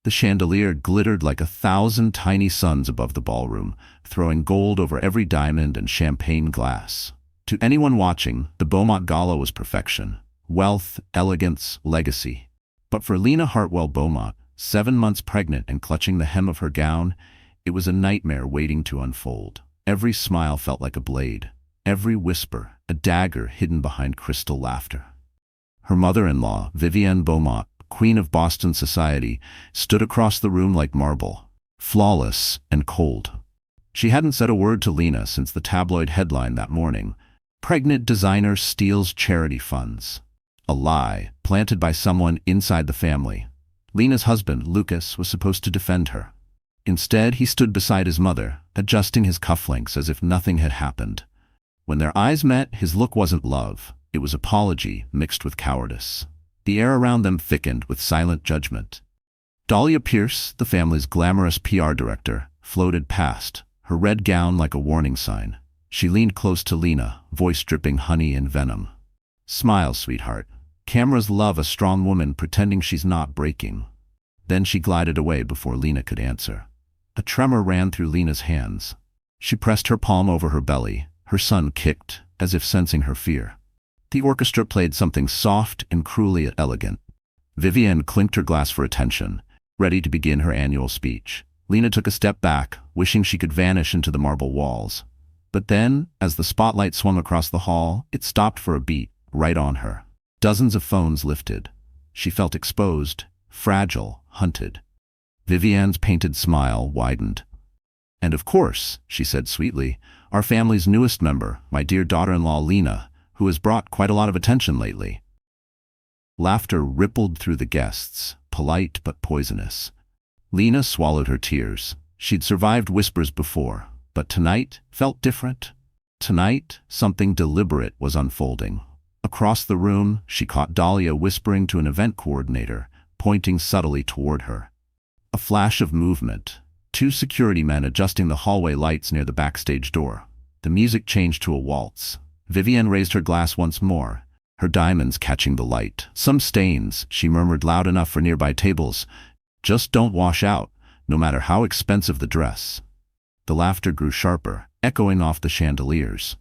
The chandelier glittered like 1,000 tiny suns above the ballroom, throwing gold over every diamond and champagne glass. To anyone watching, the Beaumont Gala was perfection. Wealth, elegance, legacy. But for Lena Hartwell Beaumont, 7 months pregnant and clutching the hem of her gown, it was a nightmare waiting to unfold. Every smile felt like a blade. Every whisper, a dagger hidden behind crystal laughter. Her mother-in-law, Vivienne Beaumont, queen of Boston society, stood across the room like marble, flawless and cold. She hadn't said a word to Lena since the tabloid headline that morning, "Pregnant designer steals charity funds." A lie, planted by someone inside the family. Lena's husband, Lucas, was supposed to defend her. Instead, he stood beside his mother, adjusting his cufflinks as if nothing had happened. When their eyes met, his look wasn't love. It was apology mixed with cowardice. The air around them thickened with silent judgment. Dahlia Pierce, the family's glamorous PR director, floated past, her red gown like a warning sign. She leaned close to Lena, voice dripping honey and venom. "Smile, sweetheart. Cameras love a strong woman pretending she's not breaking." Then she glided away before Lena could answer. A tremor ran through Lena's hands. She pressed her palm over her belly. Her son kicked, as if sensing her fear. The orchestra played something soft and cruelly elegant. Vivienne clinked her glass for attention, ready to begin her annual speech. Lena took a step back, wishing she could vanish into the marble walls. But then, as the spotlight swung across the hall, it stopped for a beat, right on her. Dozens of phones lifted. She felt exposed, fragile, hunted. Vivienne's painted smile widened. "And of course," she said sweetly, "our family's newest member, my dear daughter-in-law Lena, who has brought quite a lot of attention lately." Laughter rippled through the guests, polite but poisonous. Lena swallowed her tears. She'd survived whispers before, but tonight felt different. Tonight, something deliberate was unfolding. Across the room, she caught Dahlia whispering to an event coordinator, pointing subtly toward her. A flash of movement. 2 security men adjusting the hallway lights near the backstage door. The music changed to a waltz. Vivienne raised her glass once more, her diamonds catching the light. "Some stains," she murmured loud enough for nearby tables. "Just don't wash out, no matter how expensive the dress." The laughter grew sharper, echoing off the chandeliers.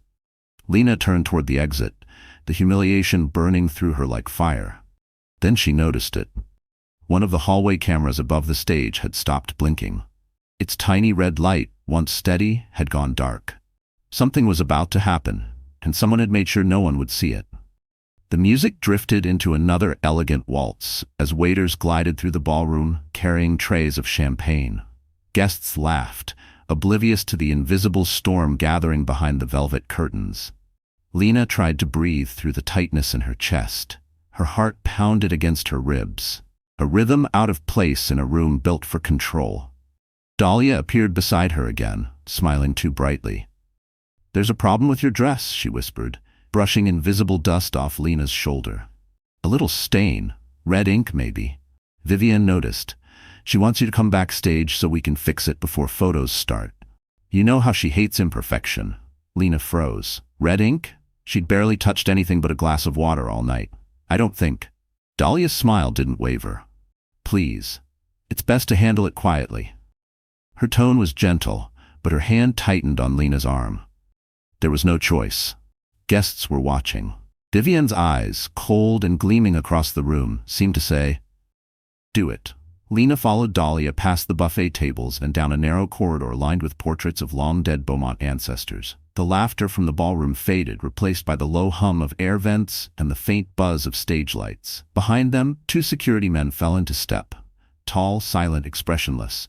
Lena turned toward the exit, the humiliation burning through her like fire. Then she noticed it. One of the hallway cameras above the stage had stopped blinking. Its tiny red light, once steady, had gone dark. Something was about to happen, and someone had made sure no one would see it. The music drifted into another elegant waltz as waiters glided through the ballroom carrying trays of champagne. Guests laughed, oblivious to the invisible storm gathering behind the velvet curtains. Lena tried to breathe through the tightness in her chest. Her heart pounded against her ribs, a rhythm out of place in a room built for control. Dahlia appeared beside her again, smiling too brightly. "There's a problem with your dress," she whispered, brushing invisible dust off Lena's shoulder. "A little stain, red ink maybe." Vivienne noticed. "She wants you to come backstage so we can fix it before photos start." You know how she hates imperfection. Lena froze. Red ink? She'd barely touched anything but a glass of water all night. "I don't think." Dahlia's smile didn't waver. "Please. It's best to handle it quietly." Her tone was gentle, but her hand tightened on Lena's arm. There was no choice. Guests were watching. Vivienne's eyes, cold and gleaming across the room, seemed to say, "Do it." Lena followed Dahlia past the buffet tables and down a narrow corridor lined with portraits of long-dead Beaumont ancestors. The laughter from the ballroom faded, replaced by the low hum of air vents and the faint buzz of stage lights. Behind them, 2 security men fell into step. Tall, silent, expressionless.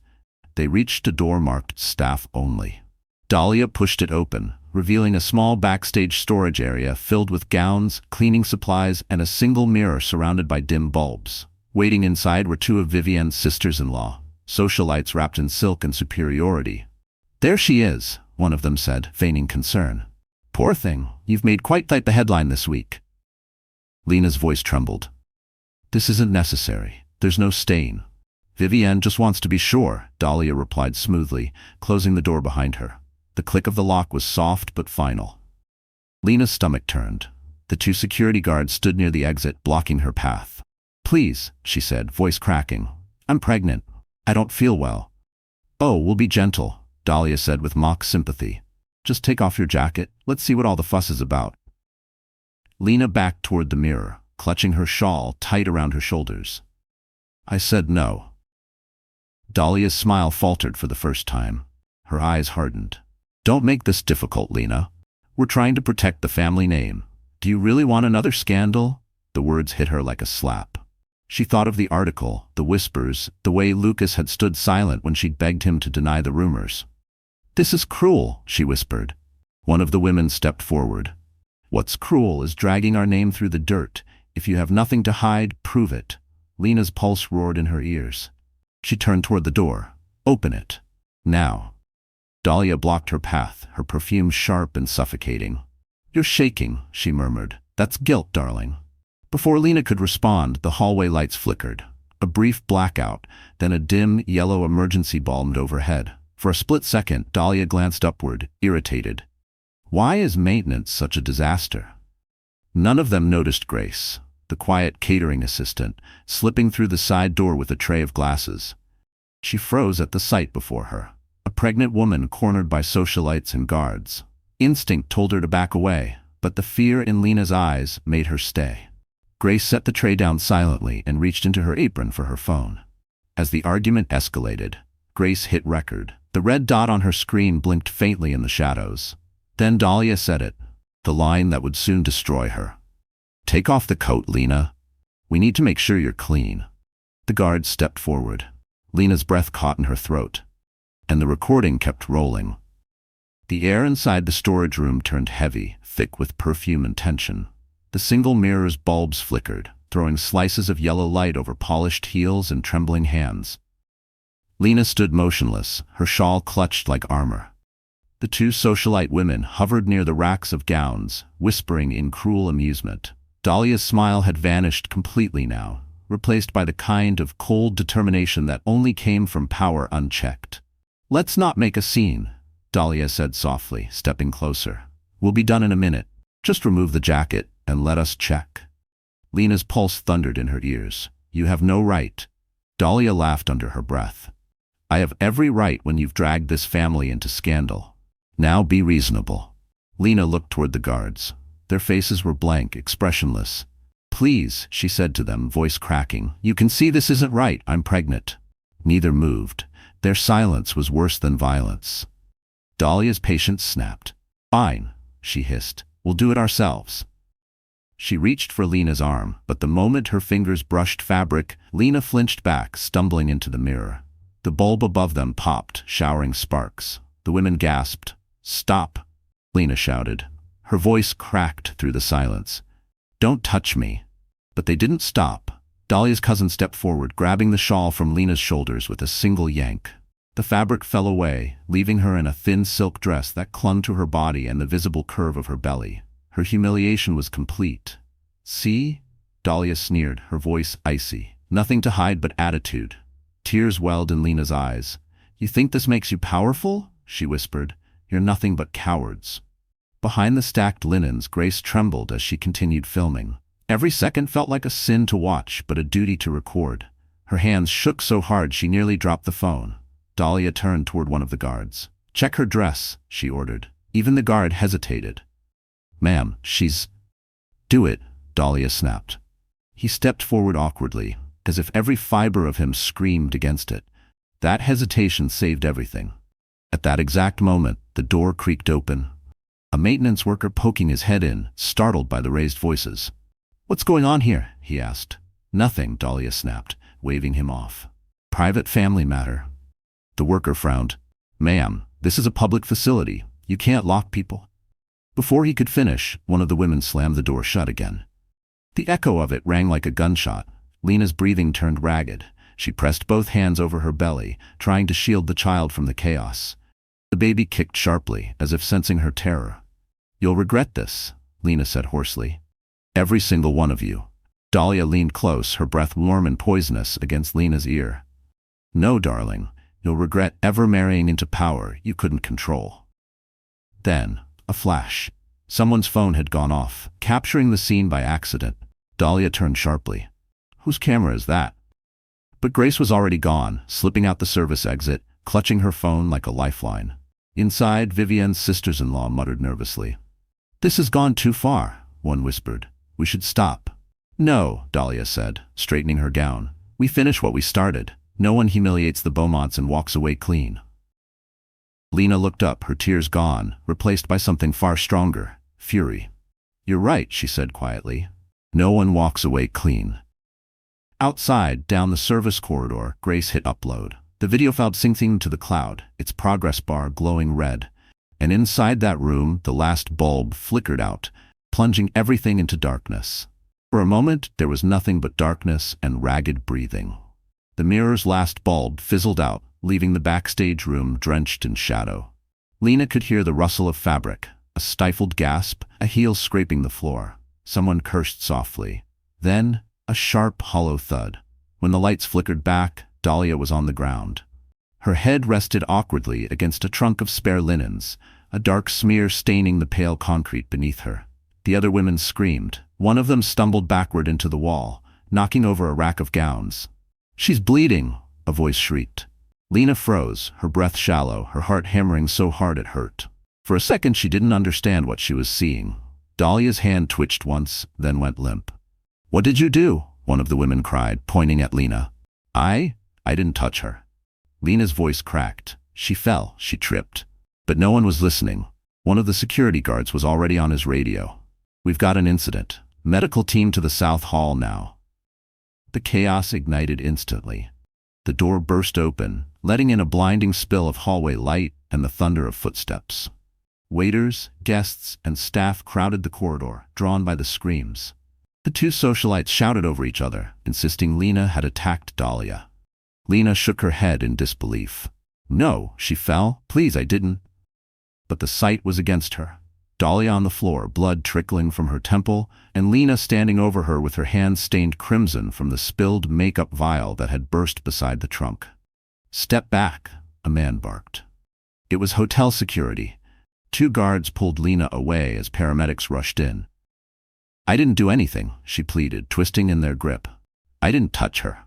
They reached a door marked "Staff Only." Dahlia pushed it open, revealing a small backstage storage area filled with gowns, cleaning supplies, and a single mirror surrounded by dim bulbs. Waiting inside were 2 of Vivienne's sisters-in-law, socialites wrapped in silk and superiority. "There she is," one of them said, feigning concern. "Poor thing, you've made quite the headline this week." Lena's voice trembled. "This isn't necessary. There's no stain." "Vivienne just wants to be sure," Dahlia replied smoothly, closing the door behind her. The click of the lock was soft but final. Lena's stomach turned. The 2 security guards stood near the exit, blocking her path. "Please," she said, voice cracking. "I'm pregnant. I don't feel well. Oh, we'll be gentle, Dahlia said with mock sympathy. Just take off your jacket. Let's see what all the fuss is about. Lena backed toward the mirror, clutching her shawl tight around her shoulders. I said no. Dahlia's smile faltered for the first time. Her eyes hardened. Don't make this difficult, Lena. We're trying to protect the family name. Do you really want another scandal? The words hit her like a slap. She thought of the article, the whispers, the way Lucas had stood silent when she'd begged him to deny the rumors. This is cruel, she whispered. One of the women stepped forward. What's cruel is dragging our name through the dirt. If you have nothing to hide, prove it. Lena's pulse roared in her ears. She turned toward the door. Open it. Now. Dahlia blocked her path, her perfume sharp and suffocating. You're shaking, she murmured. That's guilt, darling. Before Lena could respond, the hallway lights flickered. A brief blackout, then a dim, yellow emergency bulb overhead. For a split second, Dahlia glanced upward, irritated. Why is maintenance such a disaster? None of them noticed Grace, the quiet catering assistant, slipping through the side door with a tray of glasses. She froze at the sight before her. A pregnant woman cornered by socialites and guards. Instinct told her to back away, but the fear in Lena's eyes made her stay. Grace set the tray down silently and reached into her apron for her phone. As the argument escalated, Grace hit record. The red dot on her screen blinked faintly in the shadows. Then Dahlia said it, the line that would soon destroy her. Take off the coat, Lena. We need to make sure you're clean. The guard stepped forward. Lena's breath caught in her throat, and the recording kept rolling. The air inside the storage room turned heavy, thick with perfume and tension. The single mirror's bulbs flickered, throwing slices of yellow light over polished heels and trembling hands. Lena stood motionless, her shawl clutched like armor. The two socialite women hovered near the racks of gowns, whispering in cruel amusement. Dahlia's smile had vanished completely now, replaced by the kind of cold determination that only came from power unchecked. Let's not make a scene, Dahlia said softly, stepping closer. We'll be done in a minute. Just remove the jacket and let us check. Lena's pulse thundered in her ears. You have no right. Dahlia laughed under her breath. I have every right when you've dragged this family into scandal. Now be reasonable. Lena looked toward the guards. Their faces were blank, expressionless. Please, she said to them, voice cracking. You can see this isn't right. I'm pregnant. Neither moved. Their silence was worse than violence. Dahlia's patience snapped. Fine, she hissed. We'll do it ourselves. She reached for Lena's arm, but the moment her fingers brushed fabric, Lena flinched back, stumbling into the mirror. The bulb above them popped, showering sparks. The women gasped. Stop, Lena shouted. Her voice cracked through the silence. Don't touch me. But they didn't stop. Dahlia's cousin stepped forward, grabbing the shawl from Lena's shoulders with a single yank. The fabric fell away, leaving her in a thin silk dress that clung to her body and the visible curve of her belly. Her humiliation was complete. See? Dahlia sneered, her voice icy. Nothing to hide but attitude. Tears welled in Lena's eyes. You think this makes you powerful? She whispered. You're nothing but cowards. Behind the stacked linens, Grace trembled as she continued filming. Every second felt like a sin to watch, but a duty to record. Her hands shook so hard she nearly dropped the phone. Dahlia turned toward one of the guards. Check her dress, she ordered. Even the guard hesitated. Ma'am, she's... Do it, Dahlia snapped. He stepped forward awkwardly, as if every fiber of him screamed against it. That hesitation saved everything. At that exact moment, the door creaked open. A maintenance worker poking his head in, startled by the raised voices. What's going on here? He asked. Nothing, Dahlia snapped, waving him off. Private family matter. The worker frowned. Ma'am, this is a public facility. You can't lock people. Before he could finish, one of the women slammed the door shut again. The echo of it rang like a gunshot. Lena's breathing turned ragged. She pressed both hands over her belly, trying to shield the child from the chaos. The baby kicked sharply, as if sensing her terror. You'll regret this, Lena said hoarsely. Every single one of you. Dahlia leaned close, her breath warm and poisonous, against Lena's ear. No, darling, you'll regret ever marrying into power you couldn't control. Then, a flash. Someone's phone had gone off, capturing the scene by accident. Dahlia turned sharply. Whose camera is that? But Grace was already gone, slipping out the service exit, clutching her phone like a lifeline. Inside, Vivienne's sisters-in-law muttered nervously. "This has gone too far," one whispered. "We should stop." "No," Dahlia said, straightening her gown. "We finish what we started. No one humiliates the Beaumonts and walks away clean." Lena looked up, her tears gone, replaced by something far stronger, fury. "You're right," she said quietly. "No one walks away clean." Outside, down the service corridor, Grace hit upload. The video file syncing to the cloud, its progress bar glowing red. And inside that room, the last bulb flickered out, plunging everything into darkness. For a moment, there was nothing but darkness and ragged breathing. The mirror's last bulb fizzled out, leaving the backstage room drenched in shadow. Lena could hear the rustle of fabric, a stifled gasp, a heel scraping the floor. Someone cursed softly. Then, a sharp, hollow thud. When the lights flickered back, Dahlia was on the ground. Her head rested awkwardly against a trunk of spare linens, a dark smear staining the pale concrete beneath her. The other women screamed. One of them stumbled backward into the wall, knocking over a rack of gowns. "She's bleeding!" a voice shrieked. Lena froze, her breath shallow, her heart hammering so hard it hurt. For a second she didn't understand what she was seeing. Dahlia's hand twitched once, then went limp. "What did you do?" one of the women cried, pointing at Lena. I didn't touch her." Lena's voice cracked. She fell, she tripped. But no one was listening. One of the security guards was already on his radio. "We've got an incident. Medical team to the South Hall now." The chaos ignited instantly. The door burst open, letting in a blinding spill of hallway light and the thunder of footsteps. Waiters, guests, and staff crowded the corridor, drawn by the screams. The two socialites shouted over each other, insisting Lena had attacked Dahlia. Lena shook her head in disbelief. "No, she fell. Please, I didn't." But the sight was against her. Dahlia on the floor, blood trickling from her temple, and Lena standing over her with her hands stained crimson from the spilled makeup vial that had burst beside the trunk. "Step back," a man barked. It was hotel security. Two guards pulled Lena away as paramedics rushed in. "I didn't do anything," she pleaded, twisting in their grip. "I didn't touch her."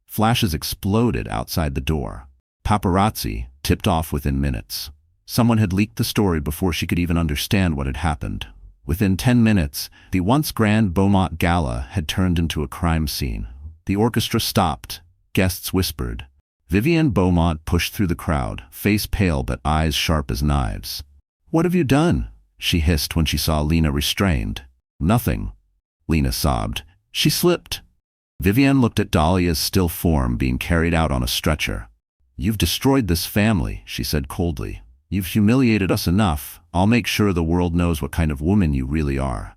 Flashes exploded outside the door. Paparazzi, tipped off within minutes. Someone had leaked the story before she could even understand what had happened. Within 10 minutes, the once grand Beaumont gala had turned into a crime scene. The orchestra stopped. Guests whispered. Vivienne Beaumont pushed through the crowd, face pale but eyes sharp as knives. "What have you done?" she hissed when she saw Lena restrained. "Nothing," Lena sobbed. "She slipped." Vivienne looked at Dahlia's still form being carried out on a stretcher. "You've destroyed this family," she said coldly. "You've humiliated us enough. I'll make sure the world knows what kind of woman you really are."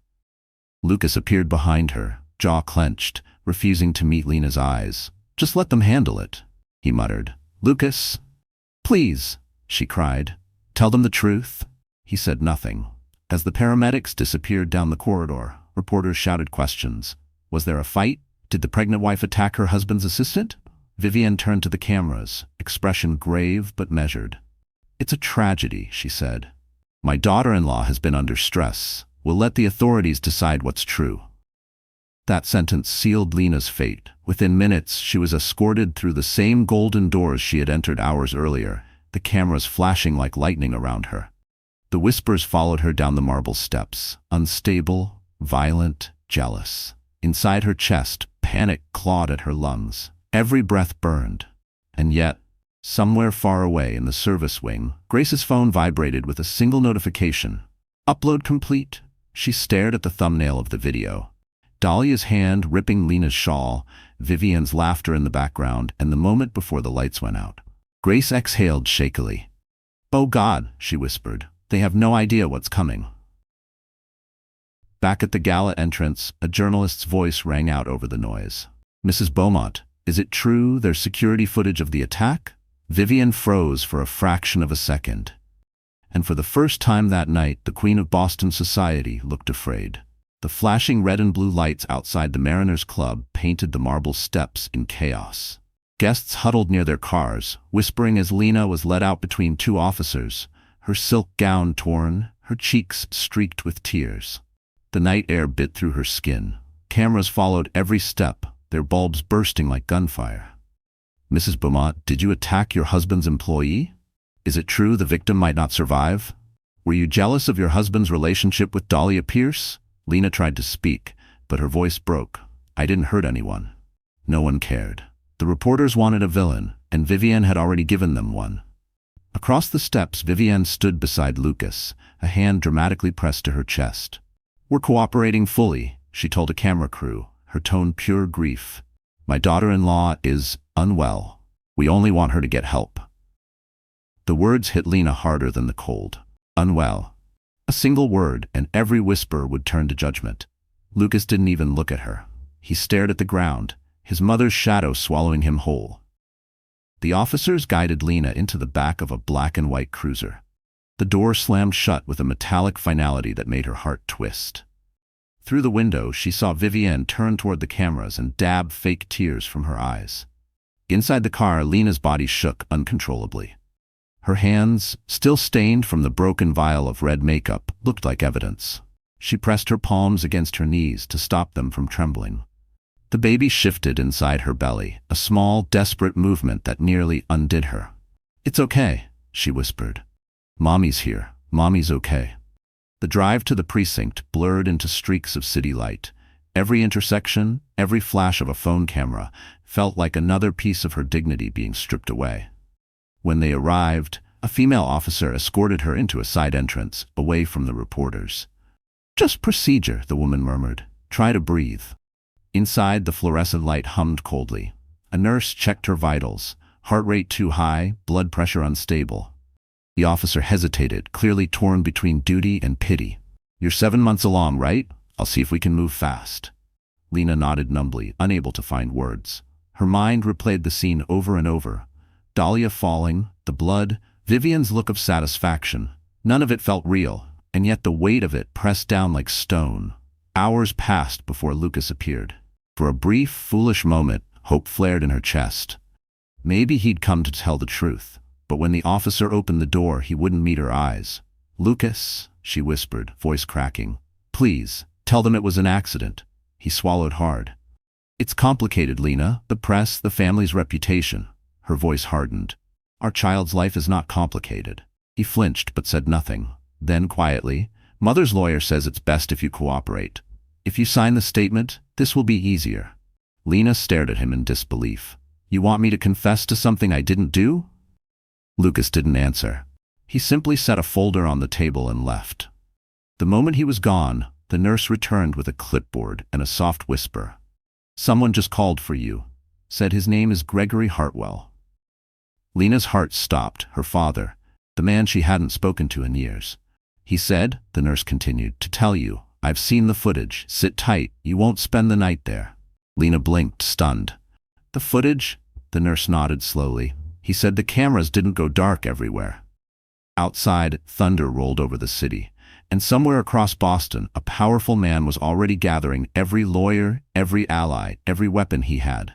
Lucas appeared behind her, jaw clenched, refusing to meet Lena's eyes. "Just let them handle it," he muttered. "Lucas." "Please," she cried. "Tell them the truth." He said nothing. As the paramedics disappeared down the corridor, reporters shouted questions. Was there a fight? Did the pregnant wife attack her husband's assistant? Vivienne turned to the cameras, expression grave but measured. "It's a tragedy," she said. "My daughter-in-law has been under stress. We'll let the authorities decide what's true." That sentence sealed Lena's fate. Within minutes, she was escorted through the same golden doors she had entered hours earlier, the cameras flashing like lightning around her. The whispers followed her down the marble steps, unstable, violent, jealous. Inside her chest, panic clawed at her lungs. Every breath burned. And yet, somewhere far away in the service wing, Grace's phone vibrated with a single notification. "Upload complete." She stared at the thumbnail of the video. Dahlia's hand ripping Lena's shawl, Vivienne's laughter in the background, and the moment before the lights went out. Grace exhaled shakily. "Oh God," she whispered. "They have no idea what's coming." Back at the gala entrance, a journalist's voice rang out over the noise. "Mrs. Beaumont, is it true there's security footage of the attack?" Vivienne froze for a fraction of a second. And for the first time that night, the Queen of Boston society looked afraid. The flashing red and blue lights outside the Mariners Club painted the marble steps in chaos. Guests huddled near their cars, whispering as Lena was led out between two officers, her silk gown torn, her cheeks streaked with tears. The night air bit through her skin. Cameras followed every step, their bulbs bursting like gunfire. Mrs. Beaumont, did you attack your husband's employee? Is it true the victim might not survive? Were you jealous of your husband's relationship with Dahlia Pierce? Lena tried to speak, but her voice broke. I didn't hurt anyone. No one cared. The reporters wanted a villain, and Vivienne had already given them one. Across the steps, Vivienne stood beside Lucas, a hand dramatically pressed to her chest. We're cooperating fully, she told a camera crew, her tone pure grief. My daughter-in-law is unwell. We only want her to get help. The words hit Lena harder than the cold. Unwell. A single word, and every whisper would turn to judgment. Lucas didn't even look at her. He stared at the ground, his mother's shadow swallowing him whole. The officers guided Lena into the back of a black and white cruiser. The door slammed shut with a metallic finality that made her heart twist. Through the window, she saw Vivienne turn toward the cameras and dab fake tears from her eyes. Inside the car, Lena's body shook uncontrollably. Her hands, still stained from the broken vial of red makeup, looked like evidence. She pressed her palms against her knees to stop them from trembling. The baby shifted inside her belly, a small, desperate movement that nearly undid her. It's okay, she whispered. Mommy's here. Mommy's okay. The drive to the precinct blurred into streaks of city light. Every intersection, every flash of a phone camera, felt like another piece of her dignity being stripped away. When they arrived, a female officer escorted her into a side entrance, away from the reporters. Just procedure, the woman murmured. Try to breathe. Inside, the fluorescent light hummed coldly. A nurse checked her vitals, heart rate too high, blood pressure unstable. The officer hesitated, clearly torn between duty and pity. You're 7 months along, right? I'll see if we can move fast. Lena nodded numbly, unable to find words. Her mind replayed the scene over and over. Dahlia falling, the blood, Vivienne's look of satisfaction. None of it felt real, and yet the weight of it pressed down like stone. Hours passed before Lucas appeared. For a brief, foolish moment, hope flared in her chest. Maybe he'd come to tell the truth, but when the officer opened the door, he wouldn't meet her eyes. Lucas, she whispered, voice cracking. Please, tell them it was an accident. He swallowed hard. It's complicated, Lena. The press, the family's reputation. Her voice hardened. Our child's life is not complicated. He flinched but said nothing. Then, quietly, Mother's lawyer says it's best if you cooperate. If you sign the statement, this will be easier. Lena stared at him in disbelief. You want me to confess to something I didn't do? Lucas didn't answer. He simply set a folder on the table and left. The moment he was gone, the nurse returned with a clipboard and a soft whisper. Someone just called for you. Said his name is Gregory Hartwell. Lena's heart stopped. Her father, the man she hadn't spoken to in years. He said, the nurse continued, to tell you, I've seen the footage. Sit tight. You won't spend the night there. Lena blinked, stunned. The footage? The nurse nodded slowly. He said the cameras didn't go dark everywhere. Outside, thunder rolled over the city, and somewhere across Boston, a powerful man was already gathering every lawyer, every ally, every weapon he had.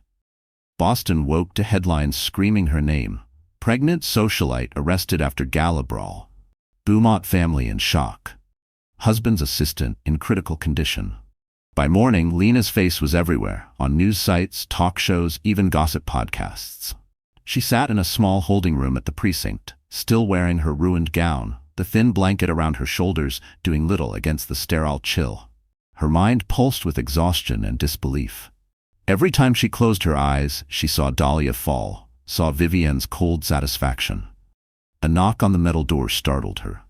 Boston woke to headlines screaming her name. Pregnant socialite arrested after gala brawl. Beaumont family in shock. Husband's assistant in critical condition. By morning, Lena's face was everywhere, on news sites, talk shows, even gossip podcasts. She sat in a small holding room at the precinct, still wearing her ruined gown, the thin blanket around her shoulders doing little against the sterile chill. Her mind pulsed with exhaustion and disbelief. Every time she closed her eyes, she saw Dahlia fall, saw Vivienne's cold satisfaction. A knock on the metal door startled her.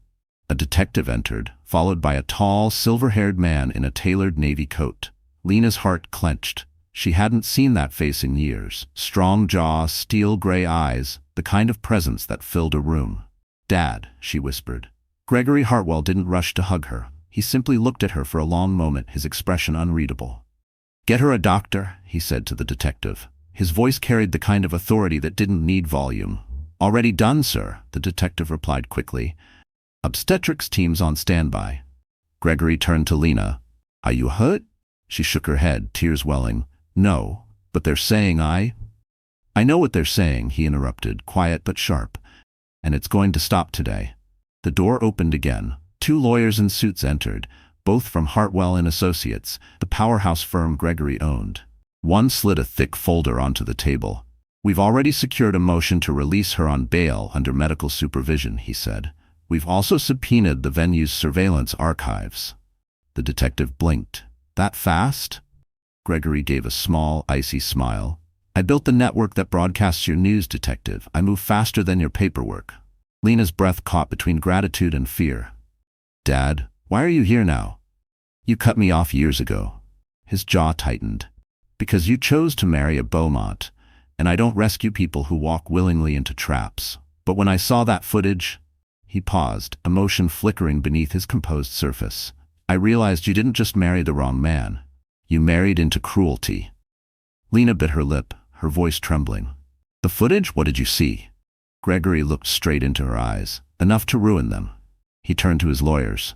A detective entered, followed by a tall, silver-haired man in a tailored navy coat. Lena's heart clenched. She hadn't seen that face in years. Strong jaw, steel gray eyes, the kind of presence that filled a room. Dad, she whispered. Gregory Hartwell didn't rush to hug her. He simply looked at her for a long moment, his expression unreadable. Get her a doctor, he said to the detective. His voice carried the kind of authority that didn't need volume. Already done, sir, the detective replied quickly. Obstetrics team's on standby. Gregory turned to Lena. Are you hurt? She shook her head, tears welling. No, but they're saying I know what they're saying, he interrupted, quiet but sharp. And it's going to stop today. The door opened again. 2 lawyers in suits entered, both from Hartwell and Associates, the powerhouse firm Gregory owned. One slid a thick folder onto the table. We've already secured a motion to release her on bail under medical supervision, he said. We've also subpoenaed the venue's surveillance archives. The detective blinked. That fast? Gregory gave a small, icy smile. I built the network that broadcasts your news, detective. I move faster than your paperwork. Lena's breath caught between gratitude and fear. Dad, why are you here now? You cut me off years ago. His jaw tightened. Because you chose to marry a Beaumont, and I don't rescue people who walk willingly into traps. But when I saw that footage, he paused, emotion flickering beneath his composed surface. I realized you didn't just marry the wrong man. You married into cruelty. Lena bit her lip, her voice trembling. The footage? What did you see? Gregory looked straight into her eyes, enough to ruin them. He turned to his lawyers.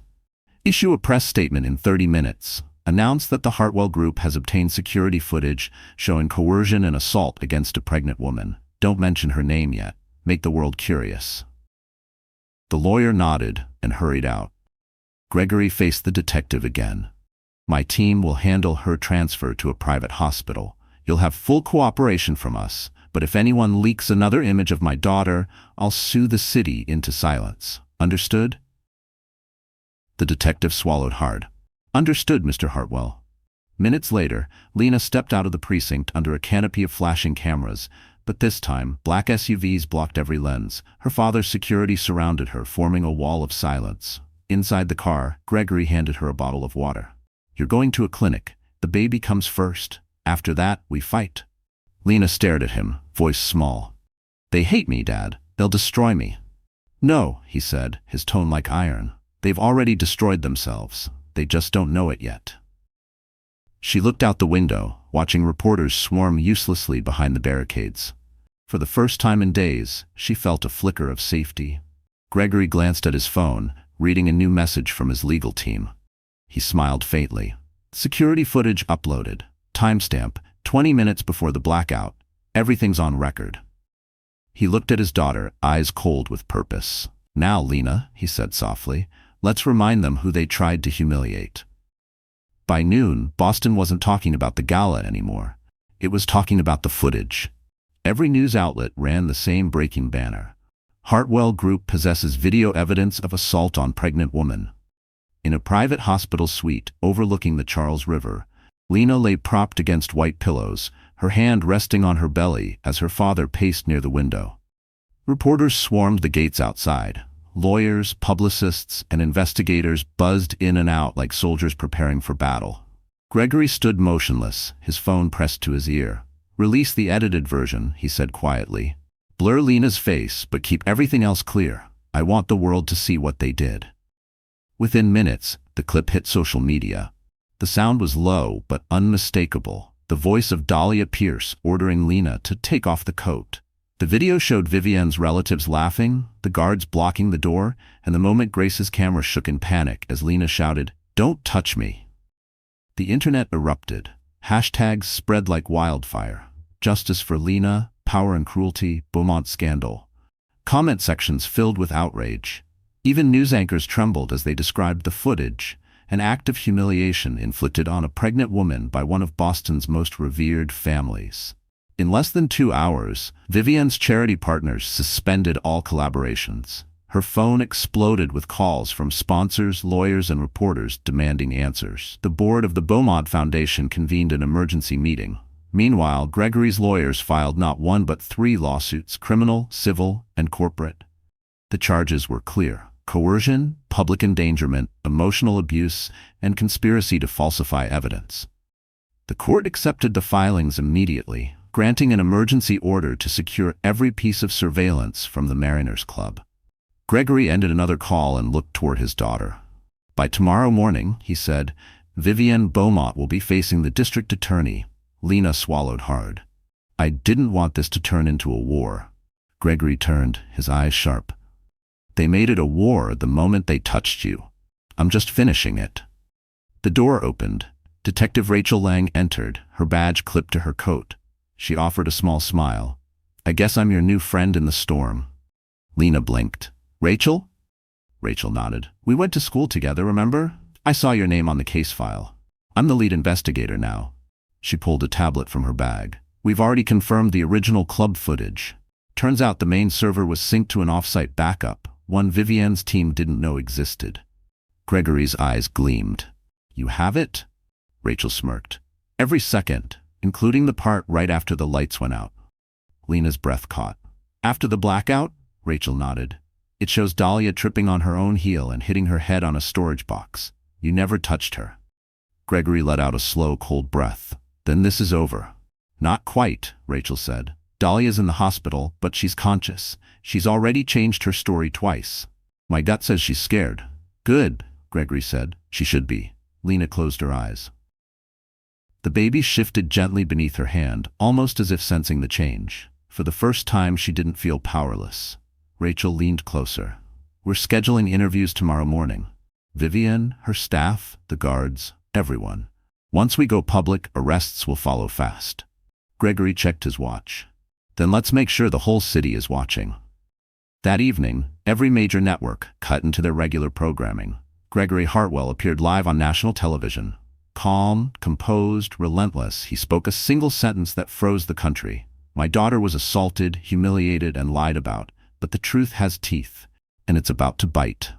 Issue a press statement in 30 minutes. Announce that the Hartwell Group has obtained security footage showing coercion and assault against a pregnant woman. Don't mention her name yet. Make the world curious. The lawyer nodded and hurried out. Gregory faced the detective again. My team will handle her transfer to a private hospital. You'll have full cooperation from us, but if anyone leaks another image of my daughter, I'll sue the city into silence. Understood? The detective swallowed hard. Understood, Mr. Hartwell. Minutes later, Lena stepped out of the precinct under a canopy of flashing cameras, but this time, black SUVs blocked every lens. Her father's security surrounded her, forming a wall of silence. Inside the car, Gregory handed her a bottle of water. You're going to a clinic. The baby comes first. After that, we fight. Lena stared at him, voice small. They hate me, Dad. They'll destroy me. No, he said, his tone like iron. They've already destroyed themselves. They just don't know it yet. She looked out the window, watching reporters swarm uselessly behind the barricades. For the first time in days, she felt a flicker of safety. Gregory glanced at his phone, reading a new message from his legal team. He smiled faintly. Security footage uploaded. Timestamp, 20 minutes before the blackout. Everything's on record. He looked at his daughter, eyes cold with purpose. Now, Lena, he said softly, let's remind them who they tried to humiliate. By noon, Boston wasn't talking about the gala anymore. It was talking about the footage. Every news outlet ran the same breaking banner. Hartwell Group possesses video evidence of assault on pregnant woman. In a private hospital suite overlooking the Charles River, Lena lay propped against white pillows, her hand resting on her belly as her father paced near the window. Reporters swarmed the gates outside. Lawyers, publicists, and investigators buzzed in and out like soldiers preparing for battle. Gregory stood motionless, his phone pressed to his ear. Release the edited version, he said quietly. Blur Lena's face, but keep everything else clear. I want the world to see what they did. Within minutes, the clip hit social media. The sound was low, but unmistakable. The voice of Dahlia Pierce ordering Lena to take off the coat. The video showed Vivienne's relatives laughing, the guards blocking the door, and the moment Grace's camera shook in panic as Lena shouted, "Don't touch me." The internet erupted. Hashtags spread like wildfire. Justice for Lena, power and cruelty, Beaumont scandal. Comment sections filled with outrage. Even news anchors trembled as they described the footage, an act of humiliation inflicted on a pregnant woman by one of Boston's most revered families. In less than 2 hours, Vivienne's charity partners suspended all collaborations. Her phone exploded with calls from sponsors, lawyers, and reporters demanding answers. The board of the Beaumont Foundation convened an emergency meeting. Meanwhile, Gregory's lawyers filed not 1 but 3 lawsuits, criminal, civil, and corporate. The charges were clear: coercion, public endangerment, emotional abuse, and conspiracy to falsify evidence. The court accepted the filings immediately, granting an emergency order to secure every piece of surveillance from the Mariners Club. Gregory ended another call and looked toward his daughter. By tomorrow morning, he said, Vivienne Beaumont will be facing the district attorney. Lena swallowed hard. I didn't want this to turn into a war. Gregory turned, his eyes sharp. They made it a war the moment they touched you. I'm just finishing it. The door opened. Detective Rachel Lang entered, her badge clipped to her coat. She offered a small smile. I guess I'm your new friend in the storm. Lena blinked. Rachel? Rachel nodded. We went to school together, remember? I saw your name on the case file. I'm the lead investigator now. She pulled a tablet from her bag. We've already confirmed the original club footage. Turns out the main server was synced to an off-site backup, one Vivienne's team didn't know existed. Gregory's eyes gleamed. You have it? Rachel smirked. Every second, including the part right after the lights went out. Lena's breath caught. After the blackout? Rachel nodded. It shows Dahlia tripping on her own heel and hitting her head on a storage box. You never touched her. Gregory let out a slow, cold breath. Then this is over. Not quite, Rachel said. Dahlia's in the hospital, but she's conscious. She's already changed her story twice. My gut says she's scared. Good, Gregory said. She should be. Lena closed her eyes. The baby shifted gently beneath her hand, almost as if sensing the change. For the first time, she didn't feel powerless. Rachel leaned closer. We're scheduling interviews tomorrow morning. Vivienne, her staff, the guards, everyone. Once we go public, arrests will follow fast. Gregory checked his watch. Then let's make sure the whole city is watching. That evening, every major network cut into their regular programming. Gregory Hartwell appeared live on national television. Calm, composed, relentless, he spoke a single sentence that froze the country. My daughter was assaulted, humiliated, and lied about. But the truth has teeth, and it's about to bite.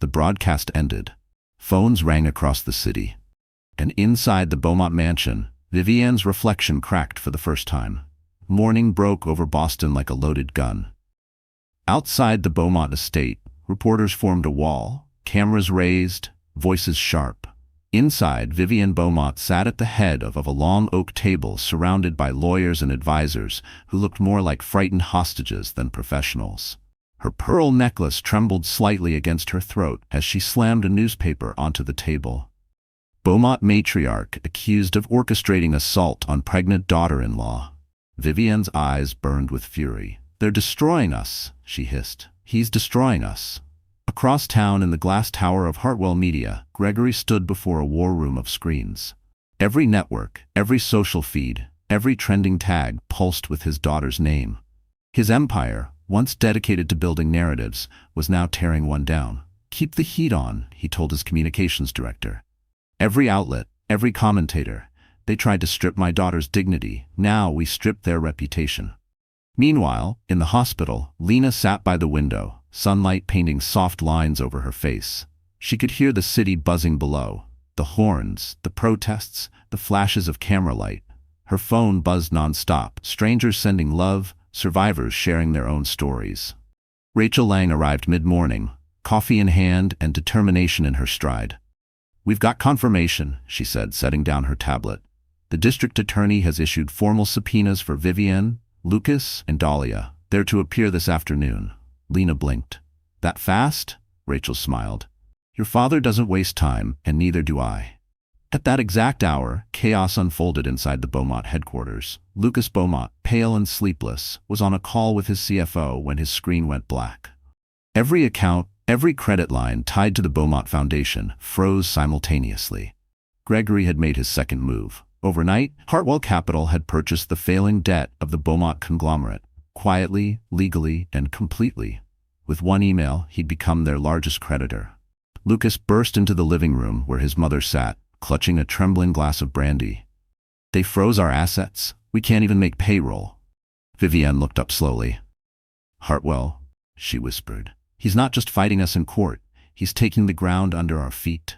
The broadcast ended. Phones rang across the city. And inside the Beaumont mansion, Vivienne's reflection cracked for the first time. Morning broke over Boston like a loaded gun. Outside the Beaumont estate, reporters formed a wall, cameras raised, voices sharp. Inside, Vivienne Beaumont sat at the head of a long oak table surrounded by lawyers and advisors who looked more like frightened hostages than professionals. Her pearl necklace trembled slightly against her throat as she slammed a newspaper onto the table. Beaumont matriarch accused of orchestrating assault on pregnant daughter-in-law. Vivienne's eyes burned with fury. They're destroying us, she hissed. He's destroying us. Across town in the glass tower of Hartwell Media, Gregory stood before a war room of screens. Every network, every social feed, every trending tag pulsed with his daughter's name. His empire, once dedicated to building narratives, was now tearing one down. Keep the heat on, he told his communications director. Every outlet, every commentator, they tried to strip my daughter's dignity. Now we strip their reputation. Meanwhile, in the hospital, Lena sat by the window, sunlight painting soft lines over her face. She could hear the city buzzing below. The horns, the protests, the flashes of camera light. Her phone buzzed nonstop, strangers sending love, survivors sharing their own stories. Rachel Lang arrived mid-morning, coffee in hand and determination in her stride. We've got confirmation, she said, setting down her tablet. The district attorney has issued formal subpoenas for Vivienne, Lucas, and Dahlia. They're to appear this afternoon. Lena blinked. That fast? Rachel smiled. Your father doesn't waste time, and neither do I. At that exact hour, chaos unfolded inside the Beaumont headquarters. Lucas Beaumont, pale and sleepless, was on a call with his CFO when his screen went black. Every account, every credit line tied to the Beaumont Foundation froze simultaneously. Gregory had made his second move. Overnight, Hartwell Capital had purchased the failing debt of the Beaumont conglomerate. Quietly, legally, and completely. With one email, he'd become their largest creditor. Lucas burst into the living room where his mother sat, clutching a trembling glass of brandy. They froze our assets. We can't even make payroll. Vivienne looked up slowly. Hartwell, she whispered. He's not just fighting us in court. He's taking the ground under our feet.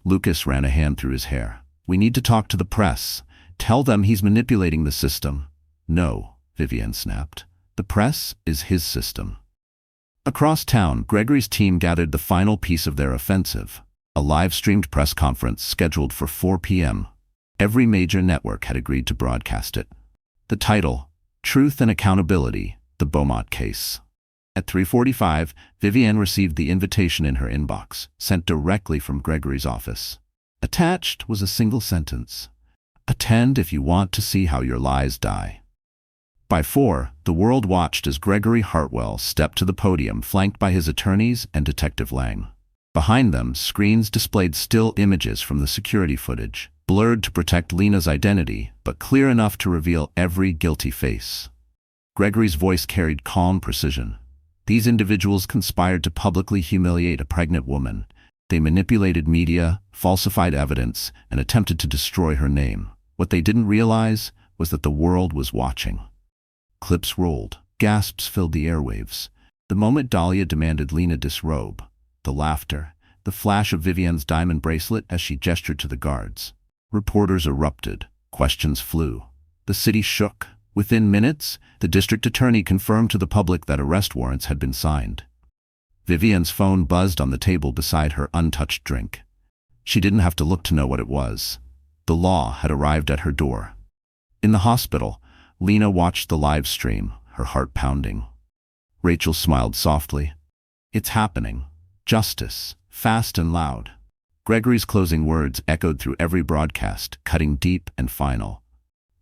Lucas ran a hand through his hair. We need to talk to the press. Tell them he's manipulating the system. No, Vivienne snapped. The press is his system. Across town, Gregory's team gathered the final piece of their offensive. A live-streamed press conference scheduled for 4 p.m. Every major network had agreed to broadcast it. The title, Truth and Accountability, the Beaumont Case. At 3:45, Vivienne received the invitation in her inbox, sent directly from Gregory's office. Attached was a single sentence. Attend if you want to see how your lies die. By 4, the world watched as Gregory Hartwell stepped to the podium, flanked by his attorneys and Detective Lang. Behind them, screens displayed still images from the security footage, blurred to protect Lena's identity, but clear enough to reveal every guilty face. Gregory's voice carried calm precision. These individuals conspired to publicly humiliate a pregnant woman. They manipulated media, falsified evidence, and attempted to destroy her name. What they didn't realize was that the world was watching. Clips rolled. Gasps filled the airwaves. The moment Dahlia demanded Lena disrobe, the laughter, the flash of Vivienne's diamond bracelet as she gestured to the guards. Reporters erupted. Questions flew. The city shook. Within minutes, the district attorney confirmed to the public that arrest warrants had been signed. Vivienne's phone buzzed on the table beside her untouched drink. She didn't have to look to know what it was. The law had arrived at her door. In the hospital, Lena watched the live stream, her heart pounding. Rachel smiled softly. It's happening. Justice, fast and loud. Gregory's closing words echoed through every broadcast, cutting deep and final.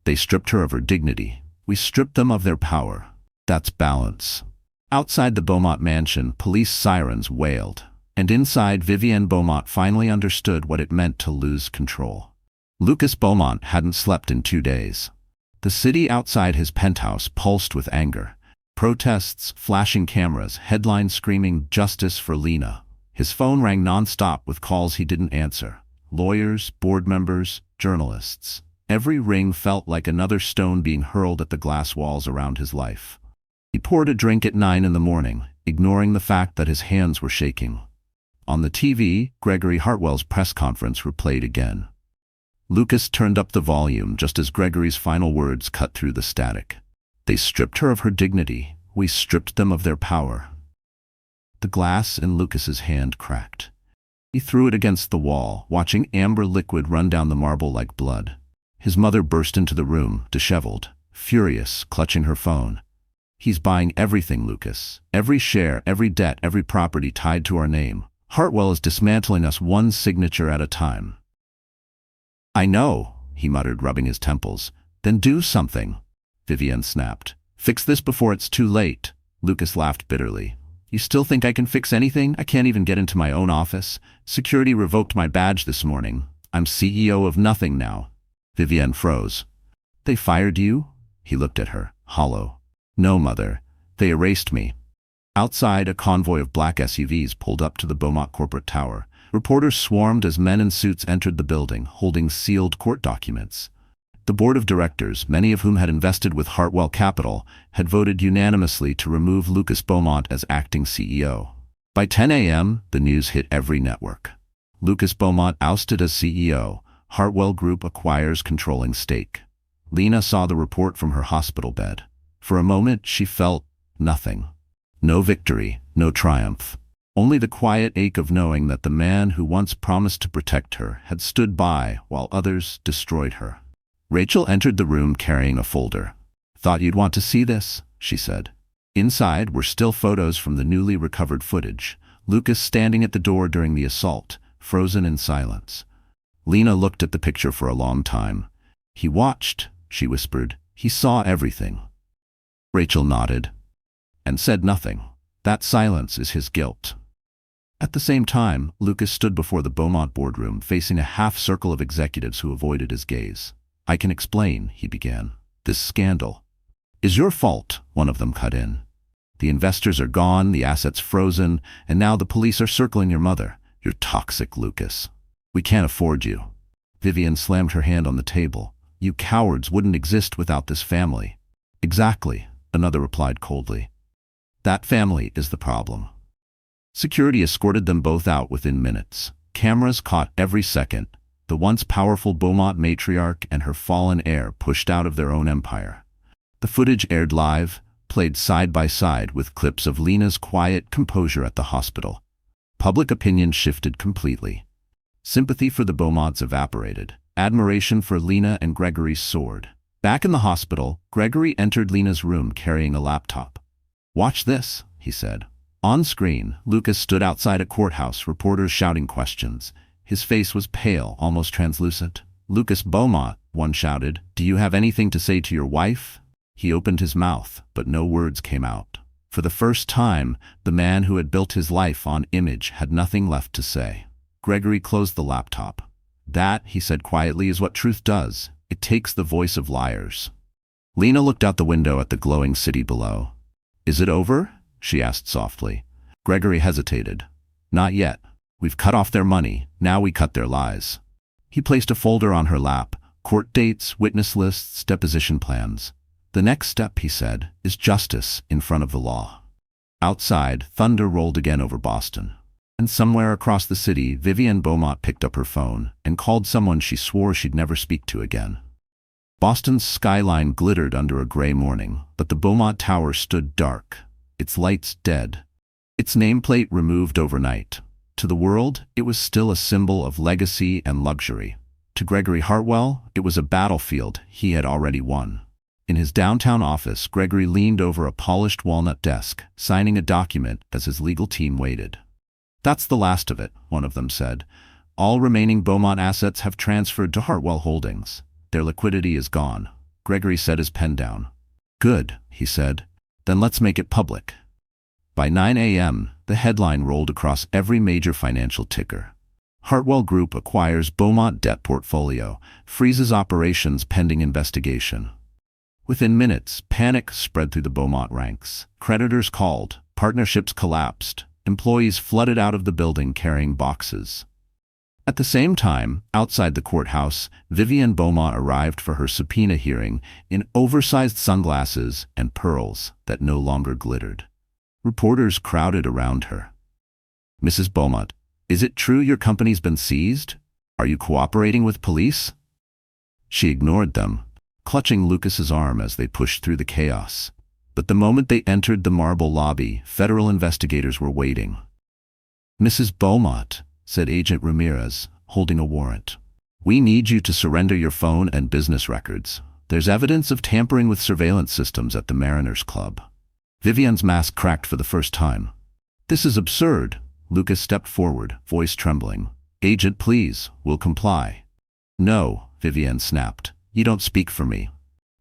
They stripped her of her dignity. We stripped them of their power. That's balance. Outside the Beaumont mansion, police sirens wailed. And inside, Vivienne Beaumont finally understood what it meant to lose control. Lucas Beaumont hadn't slept in 2 days. The city outside his penthouse pulsed with anger. Protests, flashing cameras, headlines screaming justice for Lena. His phone rang non-stop with calls he didn't answer. Lawyers, board members, journalists. Every ring felt like another stone being hurled at the glass walls around his life. He poured a drink at 9 in the morning, ignoring the fact that his hands were shaking. On the TV, Gregory Hartwell's press conference replayed again. Lucas turned up the volume just as Gregory's final words cut through the static. They stripped her of her dignity. We stripped them of their power. The glass in Lucas's hand cracked. He threw it against the wall, watching amber liquid run down the marble like blood. His mother burst into the room, disheveled, furious, clutching her phone. He's buying everything, Lucas. Every share, every debt, every property tied to our name. Hartwell is dismantling us one signature at a time. I know, he muttered, rubbing his temples. Then do something, Vivienne snapped. Fix this before it's too late. Lucas laughed bitterly. You still think I can fix anything? I can't even get into my own office. Security revoked my badge this morning. I'm CEO of nothing now. Vivienne froze. They fired you? He looked at her, hollow. No, Mother. They erased me. Outside, a convoy of black SUVs pulled up to the Beaumont corporate tower. Reporters swarmed as men in suits entered the building, holding sealed court documents. The board of directors, many of whom had invested with Hartwell Capital, had voted unanimously to remove Lucas Beaumont as acting CEO. By 10 a.m., the news hit every network. Lucas Beaumont ousted as CEO. Hartwell Group acquires controlling stake. Lena saw the report from her hospital bed. For a moment, she felt nothing. No victory, no triumph. Only the quiet ache of knowing that the man who once promised to protect her had stood by while others destroyed her. Rachel entered the room carrying a folder. Thought you'd want to see this, she said. Inside were still photos from the newly recovered footage. Lucas standing at the door during the assault, frozen in silence. Lena looked at the picture for a long time. He watched, she whispered. He saw everything. Rachel nodded and said nothing. That silence is his guilt. At the same time, Lucas stood before the Beaumont boardroom, facing a half-circle of executives who avoided his gaze. I can explain, he began. This scandal is your fault, one of them cut in. The investors are gone, the assets frozen, and now the police are circling your mother. You're toxic, Lucas. We can't afford you. Vivienne slammed her hand on the table. You cowards wouldn't exist without this family. Exactly, another replied coldly. That family is the problem. Security escorted them both out within minutes. Cameras caught every second. The once powerful Beaumont matriarch and her fallen heir pushed out of their own empire. The footage aired live, played side by side with clips of Lena's quiet composure at the hospital. Public opinion shifted completely. Sympathy for the Beaumonts evaporated. Admiration for Lena and Gregory soared. Back in the hospital, Gregory entered Lena's room carrying a laptop. Watch this, he said. On screen, Lucas stood outside a courthouse, reporters shouting questions. His face was pale, almost translucent. Lucas Beaumont, one shouted, do you have anything to say to your wife? He opened his mouth, but no words came out. For the first time, the man who had built his life on image had nothing left to say. Gregory closed the laptop. That, he said quietly, is what truth does. It takes the voice of liars. Lena looked out the window at the glowing city below. Is it over? She asked softly. Gregory hesitated. Not yet. We've cut off their money. Now we cut their lies. He placed a folder on her lap. Court dates, witness lists, deposition plans. The next step, he said, is justice in front of the law. Outside, thunder rolled again over Boston. And somewhere across the city, Vivienne Beaumont picked up her phone and called someone she swore she'd never speak to again. Boston's skyline glittered under a gray morning, but the Beaumont Tower stood dark, its lights dead, its nameplate removed overnight. To the world, it was still a symbol of legacy and luxury. To Gregory Hartwell, it was a battlefield he had already won. In his downtown office, Gregory leaned over a polished walnut desk, signing a document as his legal team waited. "That's the last of it," one of them said. "All remaining Beaumont assets have transferred to Hartwell Holdings. Their liquidity is gone." Gregory set his pen down. "Good," he said. "Then let's make it public." By 9 a.m., the headline rolled across every major financial ticker. Hartwell Group acquires Beaumont debt portfolio, freezes operations pending investigation. Within minutes, panic spread through the Beaumont ranks. Creditors called, partnerships collapsed, employees flooded out of the building carrying boxes. At the same time, outside the courthouse, Vivienne Beaumont arrived for her subpoena hearing in oversized sunglasses and pearls that no longer glittered. Reporters crowded around her. "Mrs. Beaumont, is it true your company's been seized? Are you cooperating with police?" She ignored them, clutching Lucas's arm as they pushed through the chaos. But the moment they entered the marble lobby, federal investigators were waiting. "Mrs. Beaumont," said Agent Ramirez, holding a warrant, "we need you to surrender your phone and business records. There's evidence of tampering with surveillance systems at the Mariners Club." Vivienne's mask cracked for the first time. "This is absurd." Lucas stepped forward, voice trembling. "Agent, please, we'll comply." "No," Vivienne snapped. "You don't speak for me."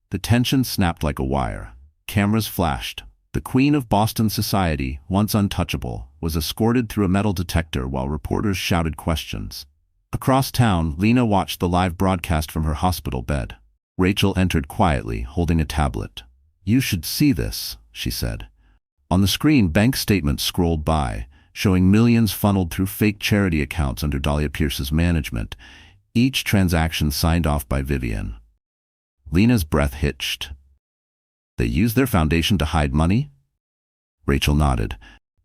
The tension snapped like a wire. Cameras flashed. The queen of Boston society, once untouchable, was escorted through a metal detector while reporters shouted questions. Across town, Lena watched the live broadcast from her hospital bed. Rachel entered quietly, holding a tablet. "You should see this," she said. On the screen, bank statements scrolled by, showing millions funneled through fake charity accounts under Dahlia Pierce's management, each transaction signed off by Vivienne. Lena's breath hitched. "They used their foundation to hide money?" Rachel nodded.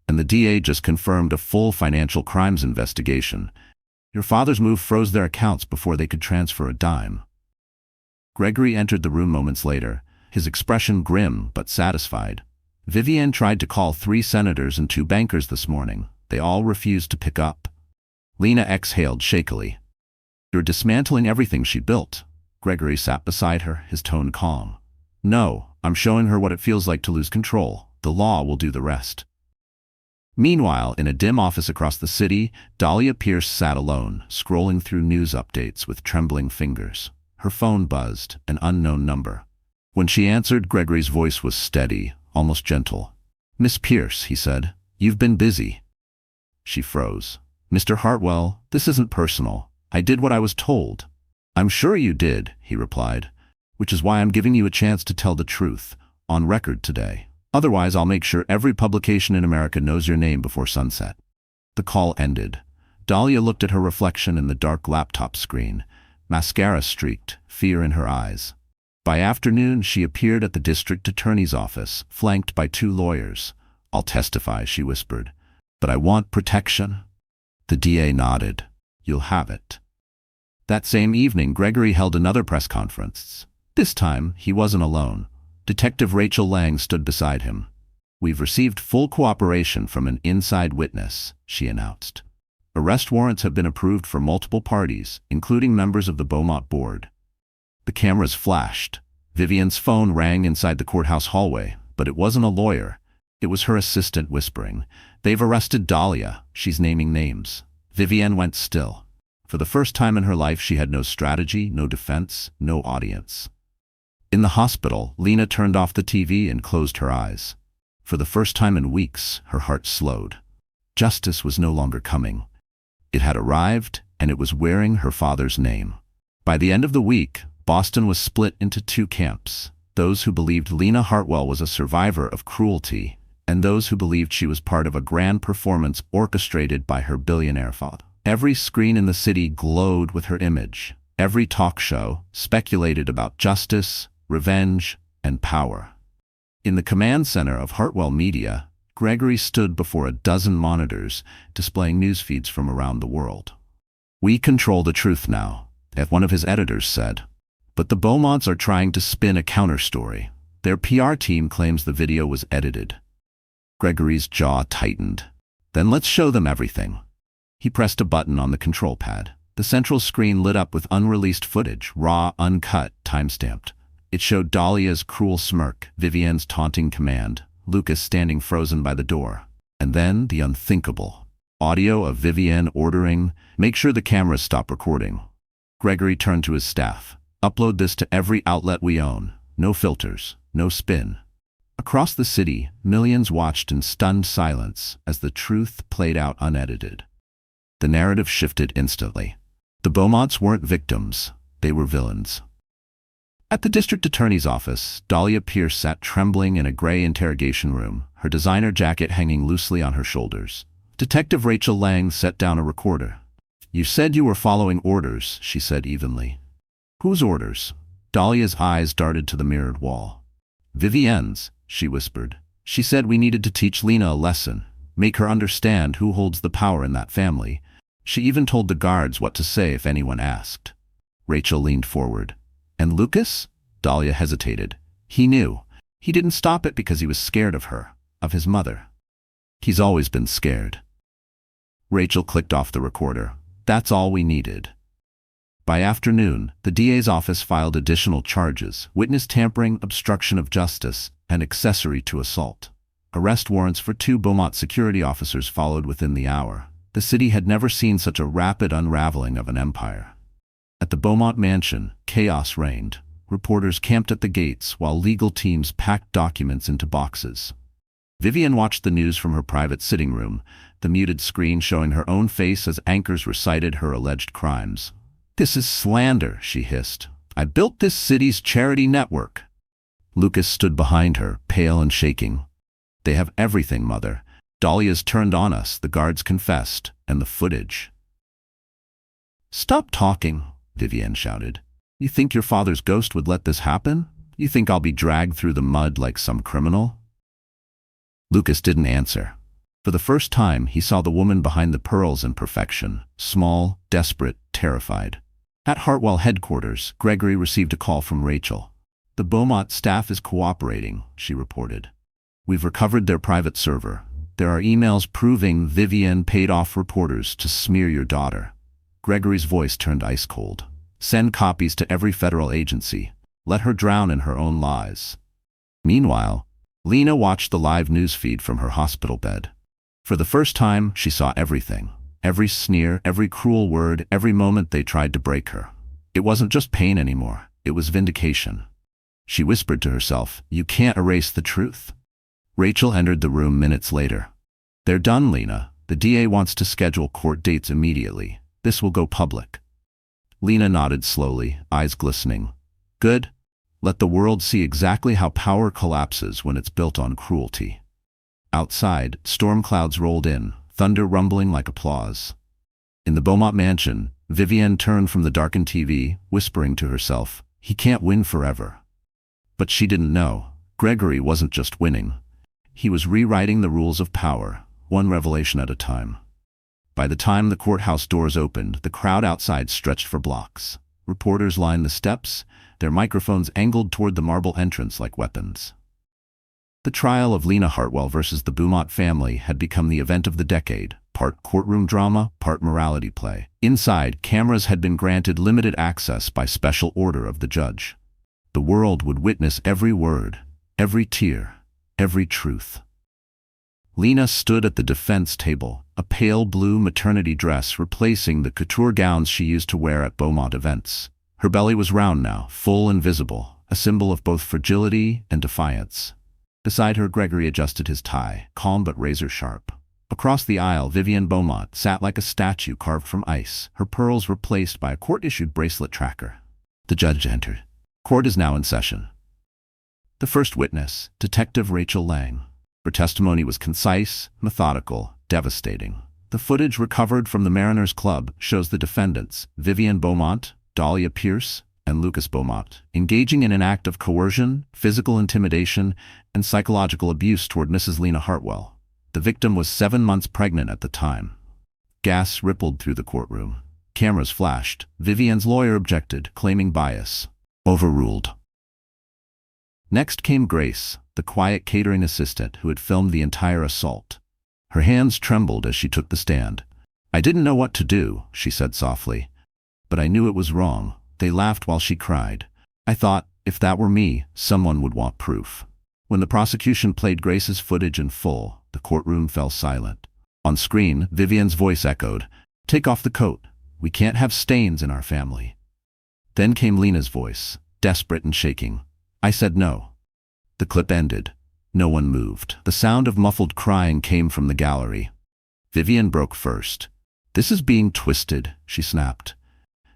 "And the DA just confirmed a full financial crimes investigation. Your father's move froze their accounts before they could transfer a dime." Gregory entered the room moments later, his expression grim but satisfied. "Vivienne tried to call 3 senators and 2 bankers this morning. They all refused to pick up." Lena exhaled shakily. "You're dismantling everything she built." Gregory sat beside her, his tone calm. "No, I'm showing her what it feels like to lose control. The law will do the rest." Meanwhile, in a dim office across the city, Dahlia Pierce sat alone, scrolling through news updates with trembling fingers. Her phone buzzed, an unknown number. When she answered, Gregory's voice was steady, almost gentle. "Miss Pierce," he said, "you've been busy." She froze. "Mr. Hartwell, this isn't personal. I did what I was told." "I'm sure you did," he replied, "which is why I'm giving you a chance to tell the truth, on record today. Otherwise, I'll make sure every publication in America knows your name before sunset." The call ended. Dahlia looked at her reflection in the dark laptop screen, mascara streaked, fear in her eyes. By afternoon, she appeared at the district attorney's office, flanked by 2 lawyers. "I'll testify," she whispered, "but I want protection." The DA nodded. "You'll have it." That same evening, Gregory held another press conference. This time, he wasn't alone. Detective Rachel Lang stood beside him. "We've received full cooperation from an inside witness," she announced. "Arrest warrants have been approved for multiple parties, including members of the Beaumont board." The cameras flashed. Vivienne's phone rang inside the courthouse hallway, but it wasn't a lawyer. It was her assistant whispering, "They've arrested Dahlia. She's naming names." Vivienne went still. For the first time in her life, she had no strategy, no defense, no audience. In the hospital, Lena turned off the TV and closed her eyes. For the first time in weeks, her heart slowed. Justice was no longer coming. It had arrived, and it was wearing her father's name. By the end of the week, Boston was split into 2 camps: those who believed Lena Hartwell was a survivor of cruelty, and those who believed she was part of a grand performance orchestrated by her billionaire father. Every screen in the city glowed with her image. Every talk show speculated about justice, revenge, and power. In the command center of Hartwell Media, Gregory stood before a dozen monitors, displaying news feeds from around the world. "We control the truth now," as one of his editors said. But the Beaumonts are trying to spin a counter-story. Their PR team claims the video was edited. Gregory's jaw tightened. "Then let's show them everything." He pressed a button on the control pad. The central screen lit up with unreleased footage, raw, uncut, time-stamped. It showed Dahlia's cruel smirk, Vivienne's taunting command, Lucas standing frozen by the door. And then the unthinkable. Audio of Vivienne ordering, "Make sure the cameras stop recording." Gregory turned to his staff. "Upload this to every outlet we own. No filters, no spin." Across the city, millions watched in stunned silence as the truth played out unedited. The narrative shifted instantly. The Beaumonts weren't victims, they were villains. At the district attorney's office, Dahlia Pierce sat trembling in a gray interrogation room, her designer jacket hanging loosely on her shoulders. Detective Rachel Lang set down a recorder. "You said you were following orders," she said evenly. "Whose orders?" Dahlia's eyes darted to the mirrored wall. "Vivienne's," she whispered. "She said we needed to teach Lena a lesson, make her understand who holds the power in that family. She even told the guards what to say if anyone asked." Rachel leaned forward. "And Lucas?" Dahlia hesitated. "He knew. He didn't stop it because he was scared of her, of his mother. He's always been scared." Rachel clicked off the recorder. "That's all we needed." By afternoon, the DA's office filed additional charges: witness tampering, obstruction of justice, and accessory to assault. Arrest warrants for 2 Beaumont security officers followed within the hour. The city had never seen such a rapid unraveling of an empire. At the Beaumont mansion, chaos reigned. Reporters camped at the gates while legal teams packed documents into boxes. Vivienne watched the news from her private sitting room, the muted screen showing her own face as anchors recited her alleged crimes. "This is slander," she hissed. "I built this city's charity network." Lucas stood behind her, pale and shaking. "They have everything, Mother. Dahlia's turned on us, the guards confessed, and the footage." "Stop talking," Vivienne shouted. "You think your father's ghost would let this happen? You think I'll be dragged through the mud like some criminal?" Lucas didn't answer. For the first time, he saw the woman behind the pearls in perfection, small, desperate, terrified. At Hartwell headquarters, Gregory received a call from Rachel. "The Beaumont staff is cooperating," she reported. "We've recovered their private server. There are emails proving Vivienne paid off reporters to smear your daughter." Gregory's voice turned ice cold. "Send copies to every federal agency. Let her drown in her own lies." Meanwhile, Lena watched the live news feed from her hospital bed. For the first time, she saw everything. Every sneer, every cruel word, every moment they tried to break her. It wasn't just pain anymore. It was vindication. She whispered to herself, "You can't erase the truth." Rachel entered the room minutes later. "They're done, Lena. The DA wants to schedule court dates immediately. This will go public." Lena nodded slowly, eyes glistening. "Good. Let the world see exactly how power collapses when it's built on cruelty." Outside, storm clouds rolled in, thunder rumbling like applause. In the Beaumont mansion, Vivienne turned from the darkened TV, whispering to herself, "He can't win forever." But she didn't know. Gregory wasn't just winning. He was rewriting the rules of power, one revelation at a time. By the time the courthouse doors opened, the crowd outside stretched for blocks. Reporters lined the steps, their microphones angled toward the marble entrance like weapons. The trial of Lena Hartwell versus the Beaumont family had become the event of the decade, part courtroom drama, part morality play. Inside, cameras had been granted limited access by special order of the judge. The world would witness every word, every tear, every truth. Lena stood at the defense table, a pale blue maternity dress replacing the couture gowns she used to wear at Beaumont events. Her belly was round now, full and visible, a symbol of both fragility and defiance. Beside her, Gregory adjusted his tie, calm but razor-sharp. Across the aisle, Vivienne Beaumont sat like a statue carved from ice, her pearls replaced by a court-issued bracelet tracker. The judge entered. Court is now in session. The first witness, Detective Rachel Lang. Her testimony was concise, methodical, devastating. The footage recovered from the Mariners Club shows the defendants, Vivienne Beaumont, Dahlia Pierce, and Lucas Beaumont, engaging in an act of coercion, physical intimidation, and psychological abuse toward Mrs. Lena Hartwell. The victim was 7 months pregnant at the time. Gas rippled through the courtroom. Cameras flashed. Vivian's lawyer objected, claiming bias. Overruled. Next came Grace, the quiet catering assistant who had filmed the entire assault. Her hands trembled as she took the stand. "I didn't know what to do," she said softly. "But I knew it was wrong." They laughed while she cried. "I thought, if that were me, someone would want proof." When the prosecution played Grace's footage in full, the courtroom fell silent. On screen, Vivian's voice echoed, "Take off the coat. We can't have stains in our family." Then came Lena's voice, desperate and shaking. "I said no." The clip ended. No one moved. The sound of muffled crying came from the gallery. Vivian broke first. "This is being twisted," she snapped.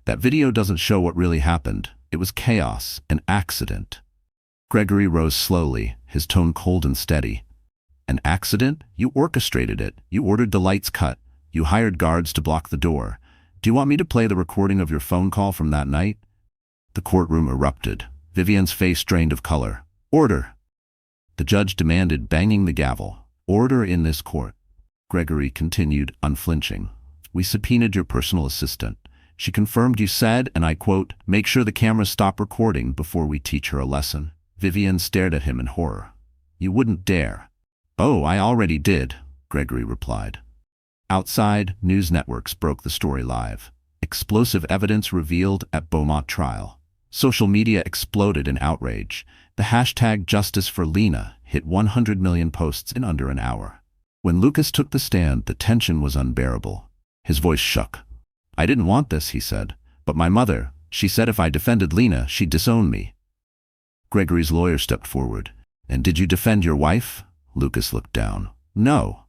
"That video doesn't show what really happened. It was chaos, an accident." Gregory rose slowly, his tone cold and steady. "An accident? You orchestrated it. You ordered the lights cut. You hired guards to block the door. Do you want me to play the recording of your phone call from that night?" The courtroom erupted. Vivian's face drained of color. "Order!" The judge demanded, banging the gavel. "Order in this court." Gregory continued, unflinching. "We subpoenaed your personal assistant. She confirmed you said, and I quote, 'Make sure the cameras stop recording before we teach her a lesson.'" Vivian stared at him in horror. "You wouldn't dare." "Oh, I already did," Gregory replied. Outside, news networks broke the story live. Explosive evidence revealed at Beaumont trial. Social media exploded in outrage. The hashtag Justice for Lena hit 100 million posts in under an hour. When Lucas took the stand, the tension was unbearable. His voice shook. "I didn't want this," he said. "But my mother, she said if I defended Lena, she'd disown me." Gregory's lawyer stepped forward. "And did you defend your wife?" Lucas looked down. "No."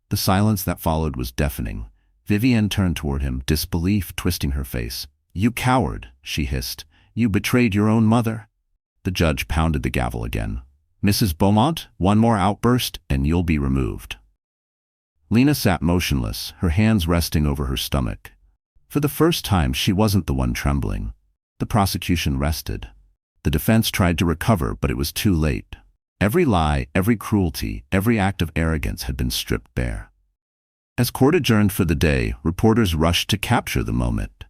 The silence that followed was deafening. Vivian turned toward him, disbelief twisting her face. "You coward," she hissed. "You betrayed your own mother." The judge pounded the gavel again. "Mrs. Beaumont, one more outburst and you'll be removed." Lena sat motionless, her hands resting over her stomach. For the first time, she wasn't the one trembling. The prosecution rested. The defense tried to recover, but it was too late. Every lie, every cruelty, every act of arrogance had been stripped bare. As court adjourned for the day, reporters rushed to capture the moment.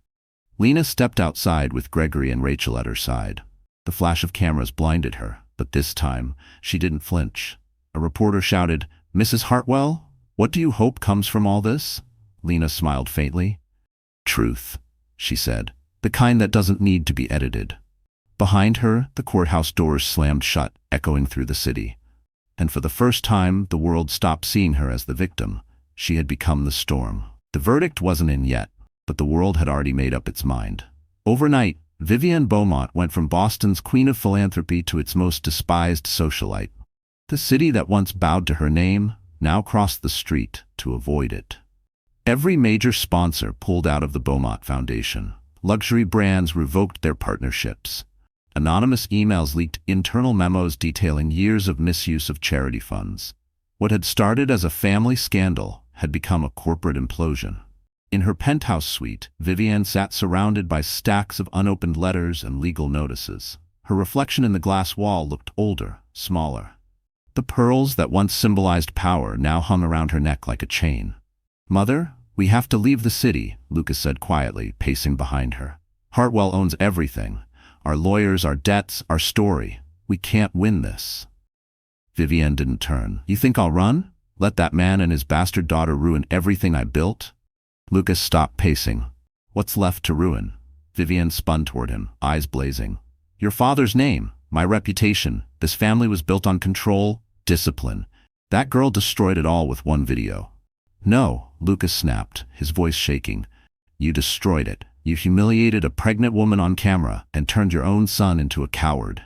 Lena stepped outside with Gregory and Rachel at her side. The flash of cameras blinded her, but this time, she didn't flinch. A reporter shouted, "Mrs. Hartwell, what do you hope comes from all this?" Lena smiled faintly. "Truth," she said, "the kind that doesn't need to be edited." Behind her, the courthouse doors slammed shut, echoing through the city. And for the first time, the world stopped seeing her as the victim. She had become the storm. The verdict wasn't in yet, but the world had already made up its mind. Overnight, Vivian Beaumont went from Boston's queen of philanthropy to its most despised socialite. The city that once bowed to her name now crossed the street to avoid it. Every major sponsor pulled out of the Beaumont Foundation. Luxury brands revoked their partnerships. Anonymous emails leaked internal memos detailing years of misuse of charity funds. What had started as a family scandal had become a corporate implosion. In her penthouse suite, Vivian sat surrounded by stacks of unopened letters and legal notices. Her reflection in the glass wall looked older, smaller. The pearls that once symbolized power now hung around her neck like a chain. "Mother, we have to leave the city," Lucas said quietly, pacing behind her. "Hartwell owns everything. Our lawyers, our debts, our story. We can't win this." Vivian didn't turn. "You think I'll run? Let that man and his bastard daughter ruin everything I built?" Lucas stopped pacing. "What's left to ruin?" Vivian spun toward him, eyes blazing. "Your father's name, my reputation. This family was built on control, discipline. That girl destroyed it all with one video." "No," Lucas snapped, his voice shaking. "You destroyed it. You humiliated a pregnant woman on camera and turned your own son into a coward."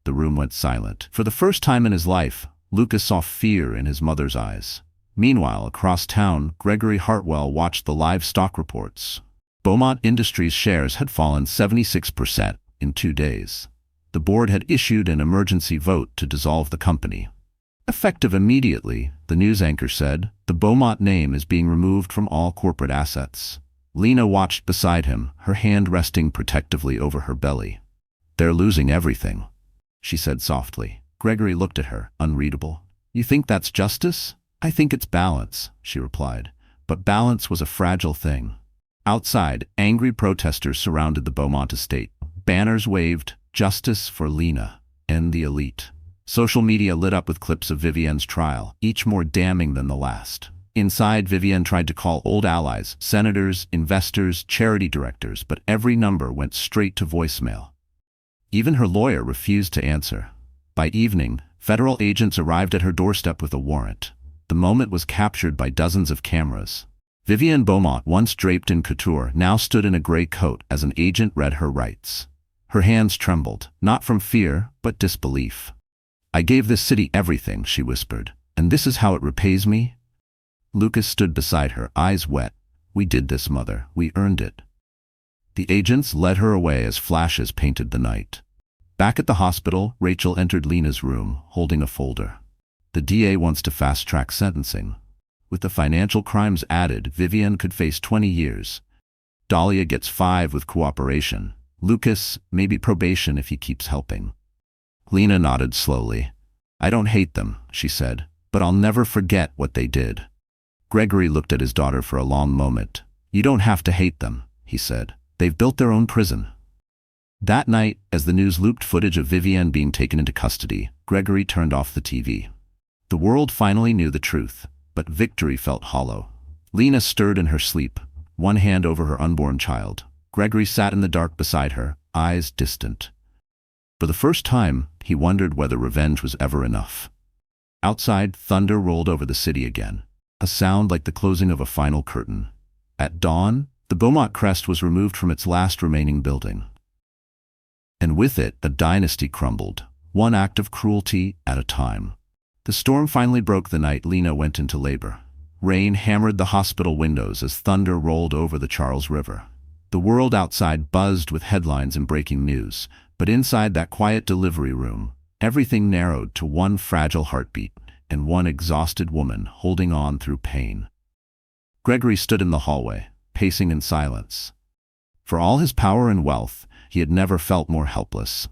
The room went silent. For the first time in his life, Lucas saw fear in his mother's eyes. Meanwhile, across town, Gregory Hartwell watched the live stock reports. Beaumont Industries shares had fallen 76% in 2 days. The board had issued an emergency vote to dissolve the company. Effective immediately, the news anchor said, the Beaumont name is being removed from all corporate assets. Lena watched beside him, her hand resting protectively over her belly. "They're losing everything," she said softly. Gregory looked at her, unreadable. "You think that's justice?" "I think it's balance," she replied. But balance was a fragile thing. Outside, angry protesters surrounded the Beaumont estate. Banners waved, "Justice for Lena," and the elite. Social media lit up with clips of Vivienne's trial, each more damning than the last. Inside, Vivienne tried to call old allies, senators, investors, charity directors, but every number went straight to voicemail. Even her lawyer refused to answer. By evening, federal agents arrived at her doorstep with a warrant. The moment was captured by dozens of cameras. Vivienne Beaumont, once draped in couture, now stood in a gray coat as an agent read her rights. Her hands trembled, not from fear, but disbelief. "I gave this city everything," she whispered, "and this is how it repays me?" Lucas stood beside her, eyes wet. "We did this, Mother. We earned it." The agents led her away as flashes painted the night. Back at the hospital, Rachel entered Lena's room, holding a folder. "The DA wants to fast-track sentencing. With the financial crimes added, Vivienne could face 20 years. Dahlia gets 5 with cooperation. Lucas, maybe probation if he keeps helping." Lena nodded slowly. "I don't hate them," she said, "but I'll never forget what they did." Gregory looked at his daughter for a long moment. "You don't have to hate them," he said. "They've built their own prison." That night, as the news looped footage of Vivienne being taken into custody, Gregory turned off the TV. The world finally knew the truth, but victory felt hollow. Lena stirred in her sleep, one hand over her unborn child. Gregory sat in the dark beside her, eyes distant. For the first time, he wondered whether revenge was ever enough. Outside, thunder rolled over the city again, a sound like the closing of a final curtain. At dawn, the Beaumont crest was removed from its last remaining building. And with it, a dynasty crumbled, one act of cruelty at a time. The storm finally broke the night Lena went into labor. Rain hammered the hospital windows as thunder rolled over the Charles River. The world outside buzzed with headlines and breaking news, but inside that quiet delivery room, everything narrowed to one fragile heartbeat and one exhausted woman holding on through pain. Gregory stood in the hallway, pacing in silence. For all his power and wealth, he had never felt more helpless.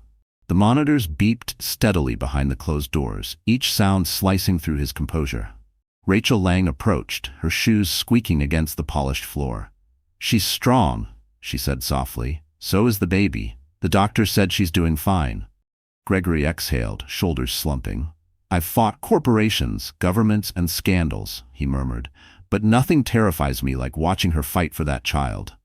The monitors beeped steadily behind the closed doors, each sound slicing through his composure. Rachel Lang approached, her shoes squeaking against the polished floor. "She's strong," she said softly. "So is the baby. The doctor said she's doing fine." Gregory exhaled, shoulders slumping. "I've fought corporations, governments, and scandals," he murmured, "but nothing terrifies me like watching her fight for that child."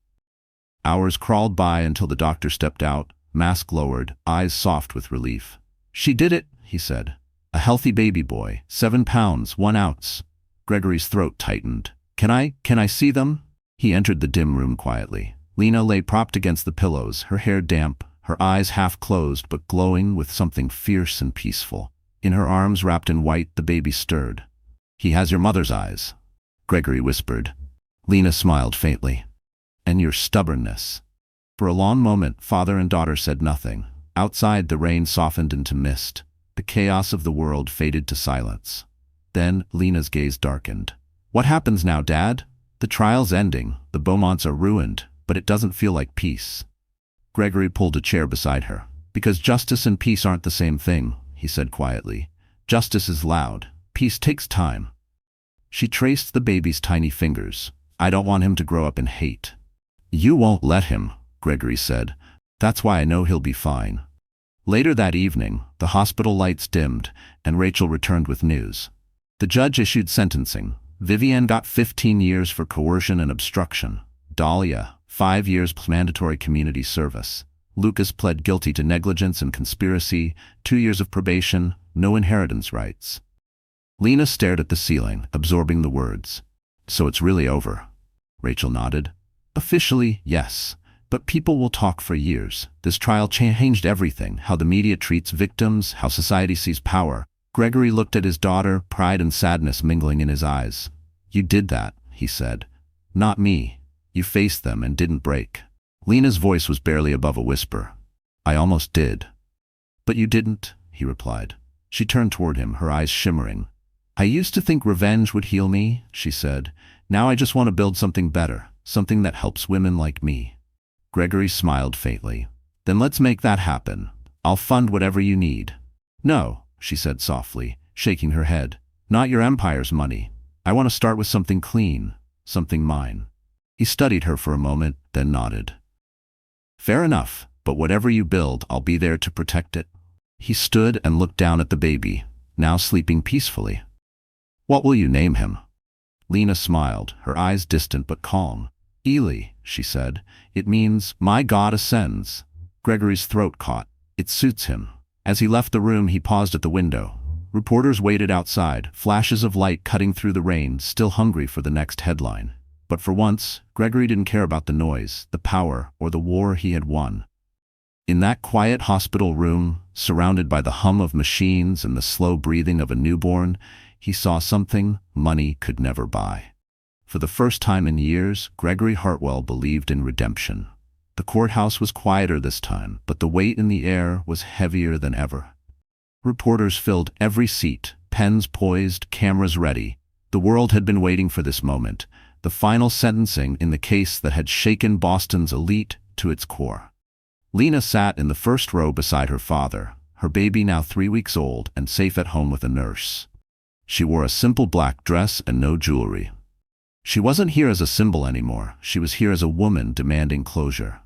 Hours crawled by until the doctor stepped out, mask lowered, eyes soft with relief. "She did it," he said. "A healthy baby boy, 7 pounds, 1 ounce." Gregory's throat tightened. Can I see them?" He entered the dim room quietly. Lena lay propped against the pillows, her hair damp, her eyes half closed but glowing with something fierce and peaceful. In her arms wrapped in white, the baby stirred. "He has your mother's eyes," Gregory whispered. Lena smiled faintly. "And your stubbornness." For a long moment, father and daughter said nothing. Outside, the rain softened into mist. The chaos of the world faded to silence. Then Lena's gaze darkened. "What happens now, Dad? The trial's ending, the Beaumonts are ruined, but it doesn't feel like peace." Gregory pulled a chair beside her. "Because justice and peace aren't the same thing," he said quietly. "Justice is loud. Peace takes time." She traced the baby's tiny fingers. "I don't want him to grow up in hate." "You won't let him," Gregory said. "That's why I know he'll be fine." Later that evening, the hospital lights dimmed, and Rachel returned with news. The judge issued sentencing. Vivienne got 15 years for coercion and obstruction. Dahlia, 5 years mandatory community service. Lucas pled guilty to negligence and conspiracy, 2 years of probation, no inheritance rights. Lena stared at the ceiling, absorbing the words. "So it's really over?" Rachel nodded. "Officially, yes. But people will talk for years. This trial changed everything, how the media treats victims, how society sees power." Gregory looked at his daughter, pride and sadness mingling in his eyes. "You did that," he said. "Not me. You faced them and didn't break." Lena's voice was barely above a whisper. "I almost did." "But you didn't," he replied. She turned toward him, her eyes shimmering. "I used to think revenge would heal me," she said. "Now I just want to build something better." something that helps women like me. Gregory smiled faintly. Then let's make that happen. I'll fund whatever you need. No, she said softly, shaking her head. Not your empire's money. I want to start with something clean, something mine. He studied her for a moment, then nodded. Fair enough, but whatever you build, I'll be there to protect it. He stood and looked down at the baby, now sleeping peacefully. What will you name him? Lena smiled, her eyes distant but calm. Ely, she said. It means, my God ascends. Gregory's throat caught. It suits him. As he left the room, he paused at the window. Reporters waited outside, flashes of light cutting through the rain, still hungry for the next headline. But for once, Gregory didn't care about the noise, the power, or the war he had won. In that quiet hospital room, surrounded by the hum of machines and the slow breathing of a newborn, he saw something money could never buy. For the first time in years, Gregory Hartwell believed in redemption. The courthouse was quieter this time, but the weight in the air was heavier than ever. Reporters filled every seat, pens poised, cameras ready. The world had been waiting for this moment, the final sentencing in the case that had shaken Boston's elite to its core. Lena sat in the first row beside her father, her baby now 3 weeks old and safe at home with a nurse. She wore a simple black dress and no jewelry. She wasn't here as a symbol anymore, she was here as a woman demanding closure.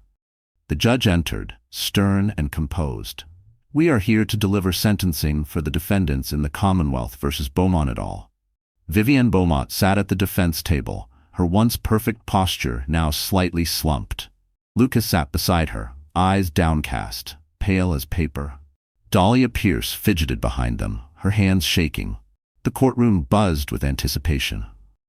The judge entered, stern and composed. We are here to deliver sentencing for the defendants in the Commonwealth versus Beaumont et al. Vivienne Beaumont sat at the defense table, her once perfect posture now slightly slumped. Lucas sat beside her, eyes downcast, pale as paper. Dahlia Pierce fidgeted behind them, her hands shaking. The courtroom buzzed with anticipation.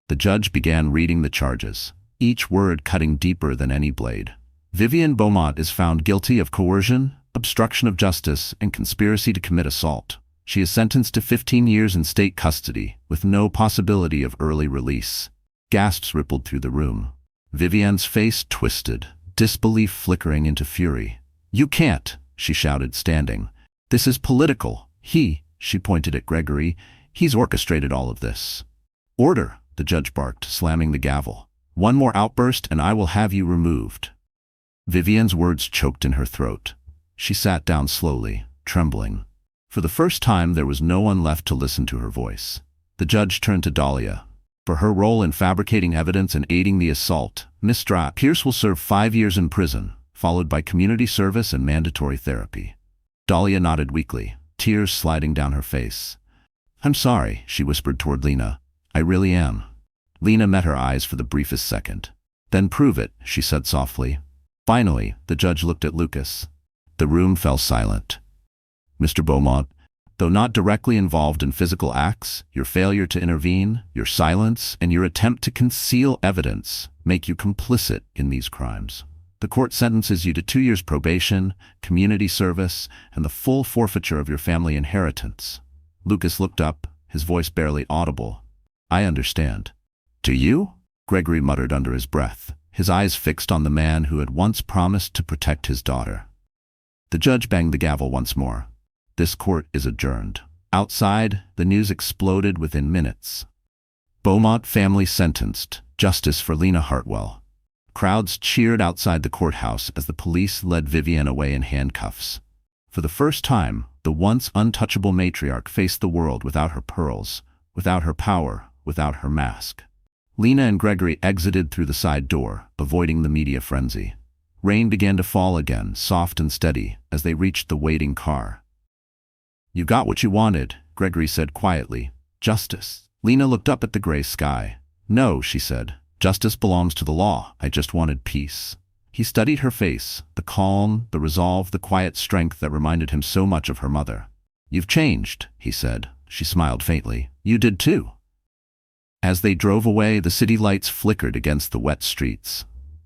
The judge began reading the charges, each word cutting deeper than any blade. Vivienne Beaumont is found guilty of coercion, obstruction of justice, and conspiracy to commit assault. She is sentenced to 15 years in state custody, with no possibility of early release. Gasps rippled through the room. Vivienne's face twisted, disbelief flickering into fury. You can't, she shouted, standing. This is political. She pointed at Gregory, he's orchestrated all of this. Order, the judge barked, slamming the gavel. One more outburst and I will have you removed. Vivienne's words choked in her throat. She sat down slowly, trembling. For the first time, there was no one left to listen to her voice. The judge turned to Dahlia. For her role in fabricating evidence and aiding the assault, Miss Pierce will serve 5 years in prison, followed by community service and mandatory therapy. Dahlia nodded weakly, tears sliding down her face. I'm sorry, she whispered toward Lena. I really am. Lena met her eyes for the briefest second. Then prove it, she said softly. Finally, the judge looked at Lucas. The room fell silent. Mr. Beaumont, though not directly involved in physical acts, your failure to intervene, your silence, and your attempt to conceal evidence make you complicit in these crimes. The court sentences you to 2 years probation, community service, and the full forfeiture of your family inheritance. Lucas looked up, his voice barely audible. I understand. Do you? Gregory muttered under his breath, his eyes fixed on the man who had once promised to protect his daughter. The judge banged the gavel once more. This court is adjourned. Outside, the news exploded within minutes. Beaumont family sentenced. Justice for Lena Hartwell. Crowds cheered outside the courthouse as the police led Vivienne away in handcuffs. For the first time, the once untouchable matriarch faced the world without her pearls, without her power, without her mask. Lena and Gregory exited through the side door, avoiding the media frenzy. Rain began to fall again, soft and steady, as they reached the waiting car. You got what you wanted, Gregory said quietly. Justice. Lena looked up at the gray sky. No, she said. Justice belongs to the law. I just wanted peace. He studied her face, the calm, the resolve, the quiet strength that reminded him so much of her mother. You've changed, he said. She smiled faintly. You did too. As they drove away, the city lights flickered against the wet streets.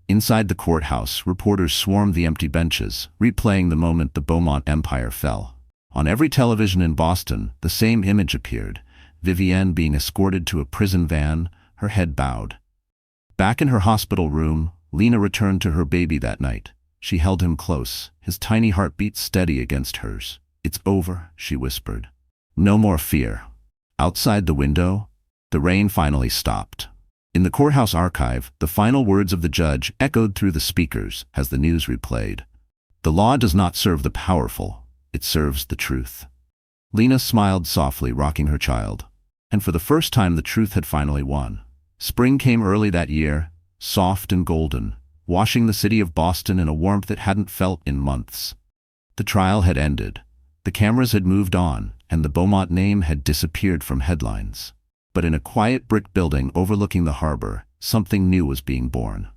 Inside the courthouse, reporters swarmed the empty benches, replaying the moment the Beaumont empire fell. On every television in Boston, the same image appeared, Vivienne being escorted to a prison van, her head bowed. Back in her hospital room, Lena returned to her baby that night. She held him close, his tiny heartbeat steady against hers. It's over, she whispered. No more fear. Outside the window, the rain finally stopped. In the courthouse archive, the final words of the judge echoed through the speakers as the news replayed. The law does not serve the powerful, it serves the truth. Lena smiled softly, rocking her child. And for the first time the truth had finally won. Spring came early that year, soft and golden, washing the city of Boston in a warmth it hadn't felt in months. The trial had ended. The cameras had moved on, and the Beaumont name had disappeared from headlines. But in a quiet brick building overlooking the harbor, something new was being born.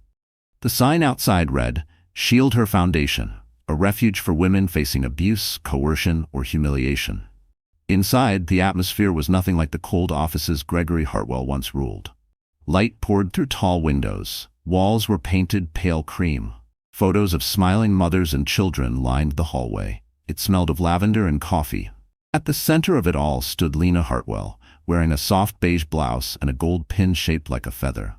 The sign outside read, "Shield Her Foundation, a refuge for women facing abuse, coercion, or humiliation." Inside, the atmosphere was nothing like the cold offices Gregory Hartwell once ruled. Light poured through tall windows. Walls were painted pale cream. Photos of smiling mothers and children lined the hallway. It smelled of lavender and coffee. At the center of it all stood Lena Hartwell, wearing a soft beige blouse and a gold pin shaped like a feather.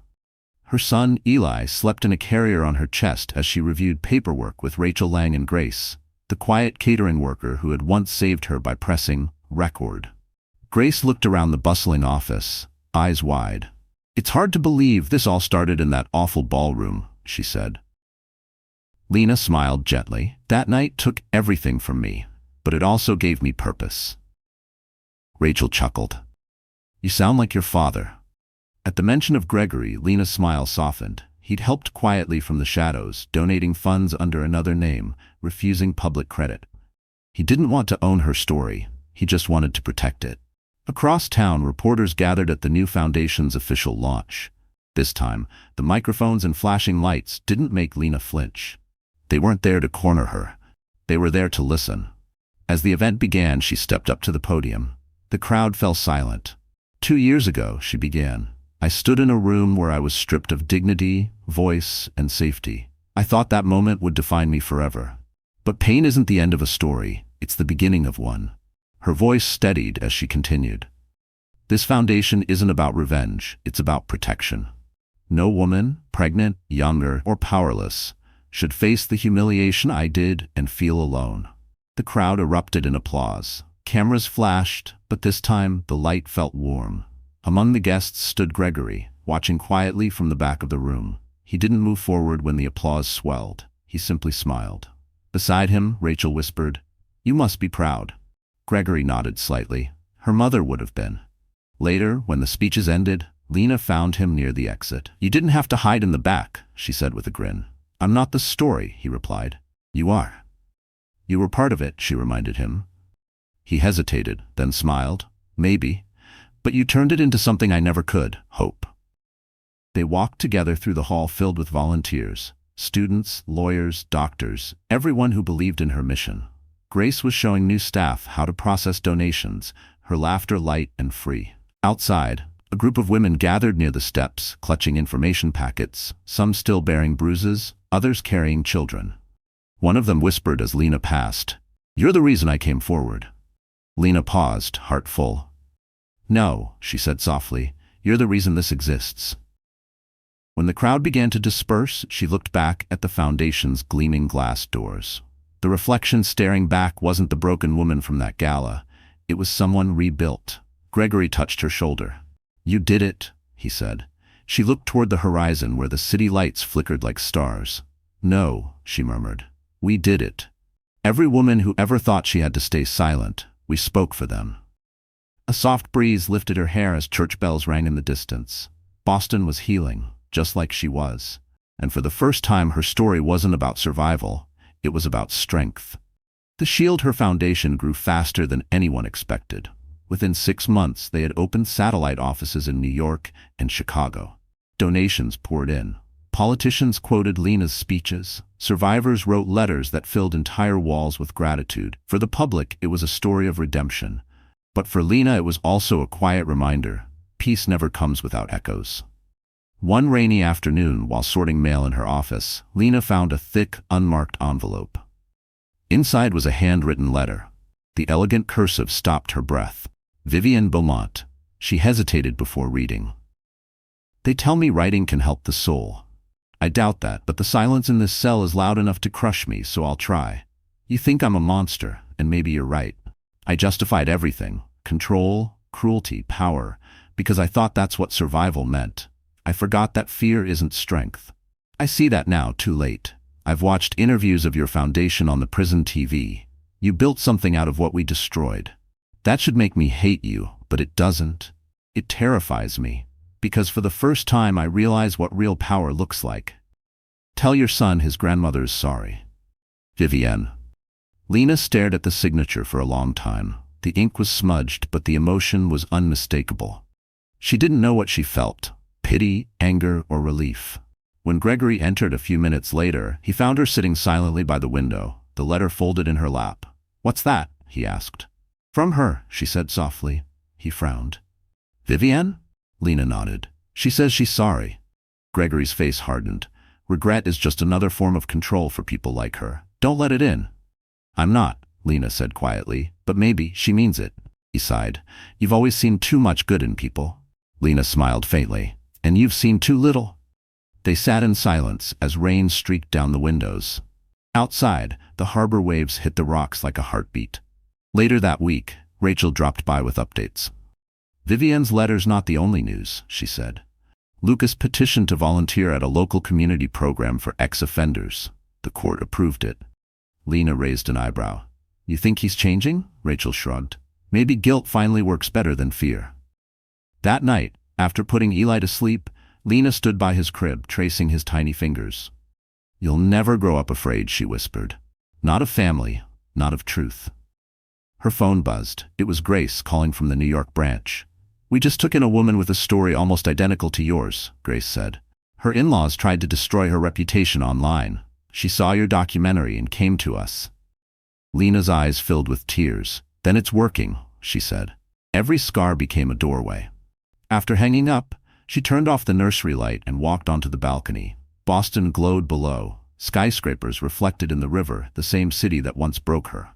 Her son, Eli, slept in a carrier on her chest as she reviewed paperwork with Rachel Lang and Grace, the quiet catering worker who had once saved her by pressing record. Grace looked around the bustling office, eyes wide. "It's hard to believe this all started in that awful ballroom," she said. Lena smiled gently. "That night took everything from me, but it also gave me purpose." Rachel chuckled. "You sound like your father." At the mention of Gregory, Lena's smile softened. He'd helped quietly from the shadows, donating funds under another name, refusing public credit. He didn't want to own her story. He just wanted to protect it. Across town, reporters gathered at the new foundation's official launch. This time, the microphones and flashing lights didn't make Lena flinch. They weren't there to corner her. They were there to listen. As the event began, she stepped up to the podium. The crowd fell silent. "2 years ago," she began, "I stood in a room where I was stripped of dignity, voice, and safety. I thought that moment would define me forever. But pain isn't the end of a story, it's the beginning of one." Her voice steadied as she continued. "This foundation isn't about revenge, it's about protection. No woman, pregnant, younger, or powerless, should face the humiliation I did and feel alone." The crowd erupted in applause. Cameras flashed, but this time the light felt warm. Among the guests stood Gregory, watching quietly from the back of the room. He didn't move forward when the applause swelled. He simply smiled. Beside him, Rachel whispered, "You must be proud." Gregory nodded slightly. Her mother would have been. Later, when the speeches ended, Lena found him near the exit. "You didn't have to hide in the back," she said with a grin. "I'm not the story," he replied. "You are." "You were part of it," she reminded him. He hesitated, then smiled. "Maybe. But you turned it into something I never could, hope." They walked together through the hall filled with volunteers, students, lawyers, doctors, everyone who believed in her mission. Grace was showing new staff how to process donations, her laughter light and free. Outside, a group of women gathered near the steps, clutching information packets, some still bearing bruises, others carrying children. One of them whispered as Lena passed, "You're the reason I came forward." Lena paused, heart full. "No," she said softly, "you're the reason this exists." When the crowd began to disperse, she looked back at the foundation's gleaming glass doors. The reflection staring back wasn't the broken woman from that gala. It was someone rebuilt. Gregory touched her shoulder. "You did it," he said. She looked toward the horizon where the city lights flickered like stars. "No," she murmured. "We did it. Every woman who ever thought she had to stay silent, we spoke for them." A soft breeze lifted her hair as church bells rang in the distance. Boston was healing, just like she was. And for the first time her story wasn't about survival. It was about strength. The Shield Her Foundation grew faster than anyone expected. Within 6 months, they had opened satellite offices in New York and Chicago. Donations poured in. Politicians quoted Lena's speeches. Survivors wrote letters that filled entire walls with gratitude. For the public, it was a story of redemption. But for Lena, it was also a quiet reminder. Peace never comes without echoes. One rainy afternoon, while sorting mail in her office, Lena found a thick, unmarked envelope. Inside was a handwritten letter. The elegant cursive stopped her breath. "Vivienne Beaumont." She hesitated before reading. "They tell me writing can help the soul. I doubt that, but the silence in this cell is loud enough to crush me, so I'll try. You think I'm a monster, and maybe you're right. I justified everything, control, cruelty, power, because I thought that's what survival meant. I forgot that fear isn't strength. I see that now, too late. I've watched interviews of your foundation on the prison TV. You built something out of what we destroyed. That should make me hate you, but it doesn't. It terrifies me, because for the first time I realize what real power looks like. Tell your son his grandmother is sorry. Vivienne. Lena stared at the signature for a long time. The ink was smudged, but the emotion was unmistakable. She didn't know what she felt: pity, anger, or relief. When Gregory entered a few minutes later, he found her sitting silently by the window, the letter folded in her lap. "What's that?" he asked. "From her," she said softly. He frowned. "Vivienne?" Lena nodded. "She says she's sorry." Gregory's face hardened. Regret is just another form of control for people like her. Don't let it in. "I'm not," Lena said quietly, "but maybe she means it." He sighed. "You've always seen too much good in people." Lena smiled faintly. "And you've seen too little." They sat in silence as rain streaked down the windows. Outside, the harbor waves hit the rocks like a heartbeat. Later that week, Rachel dropped by with updates. "Vivienne's letter's not the only news," she said. "Lucas petitioned to volunteer at a local community program for ex-offenders. The court approved it." Lena raised an eyebrow. "You think he's changing?" Rachel shrugged. "Maybe guilt finally works better than fear." That night, after putting Eli to sleep, Lena stood by his crib, tracing his tiny fingers. "You'll never grow up afraid," she whispered. "Not of family, not of truth." Her phone buzzed. It was Grace calling from the New York branch. "We just took in a woman with a story almost identical to yours," Grace said. "Her in-laws tried to destroy her reputation online. She saw your documentary and came to us." Lena's eyes filled with tears. "Then it's working," she said. Every scar became a doorway. After hanging up, she turned off the nursery light and walked onto the balcony. Boston glowed below, skyscrapers reflected in the river, the same city that once broke her.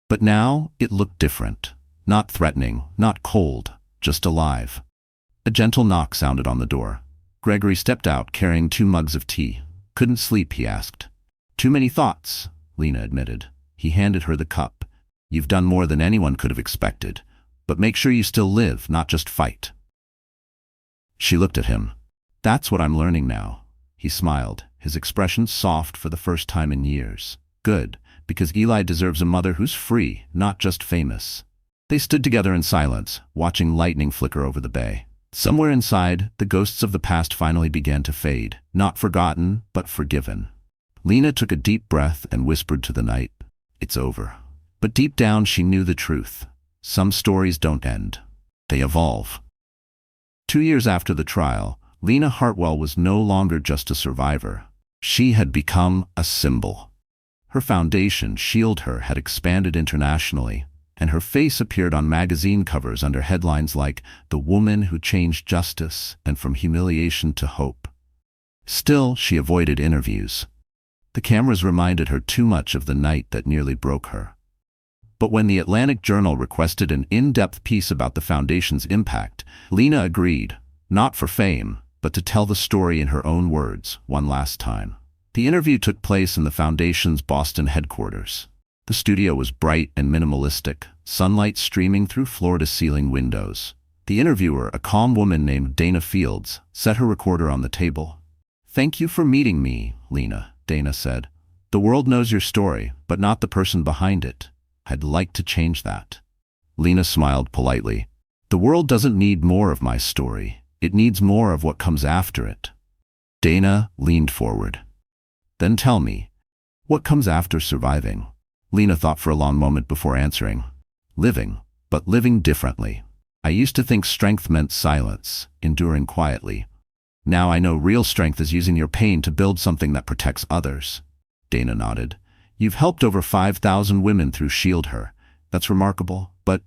But now it looked different. Not threatening, not cold, just alive. A gentle knock sounded on the door. Gregory stepped out carrying 2 mugs of tea. "Couldn't sleep?" he asked. "Too many thoughts," Lena admitted. He handed her the cup. "You've done more than anyone could have expected. But make sure you still live, not just fight." She looked at him. "That's what I'm learning now." He smiled, his expression soft for the first time in years. "Good, because Eli deserves a mother who's free, not just famous." They stood together in silence, watching lightning flicker over the bay. Somewhere inside, the ghosts of the past finally began to fade, not forgotten, but forgiven. Lena took a deep breath and whispered to the night, "It's over." But deep down she knew the truth. Some stories don't end. They evolve. 2 years after the trial, Lena Hartwell was no longer just a survivor. She had become a symbol. Her foundation, Shield Her, had expanded internationally, and her face appeared on magazine covers under headlines like "The Woman Who Changed Justice" and "From Humiliation to Hope." Still, she avoided interviews. The cameras reminded her too much of the night that nearly broke her. But when the Atlantic Journal requested an in-depth piece about the foundation's impact, Lena agreed, not for fame, but to tell the story in her own words, one last time. The interview took place in the foundation's Boston headquarters. The studio was bright and minimalistic, sunlight streaming through floor-to-ceiling windows. The interviewer, a calm woman named Dana Fields, set her recorder on the table. "Thank you for meeting me, Lena," Dana said. "The world knows your story, but not the person behind it. I'd like to change that." Lena smiled politely. "The world doesn't need more of my story. It needs more of what comes after it." Dana leaned forward. "Then tell me, what comes after surviving?" Lena thought for a long moment before answering. "Living, but living differently. I used to think strength meant silence, enduring quietly. Now I know real strength is using your pain to build something that protects others." Dana nodded. "You've helped over 5,000 women through Shield Her. That's remarkable, but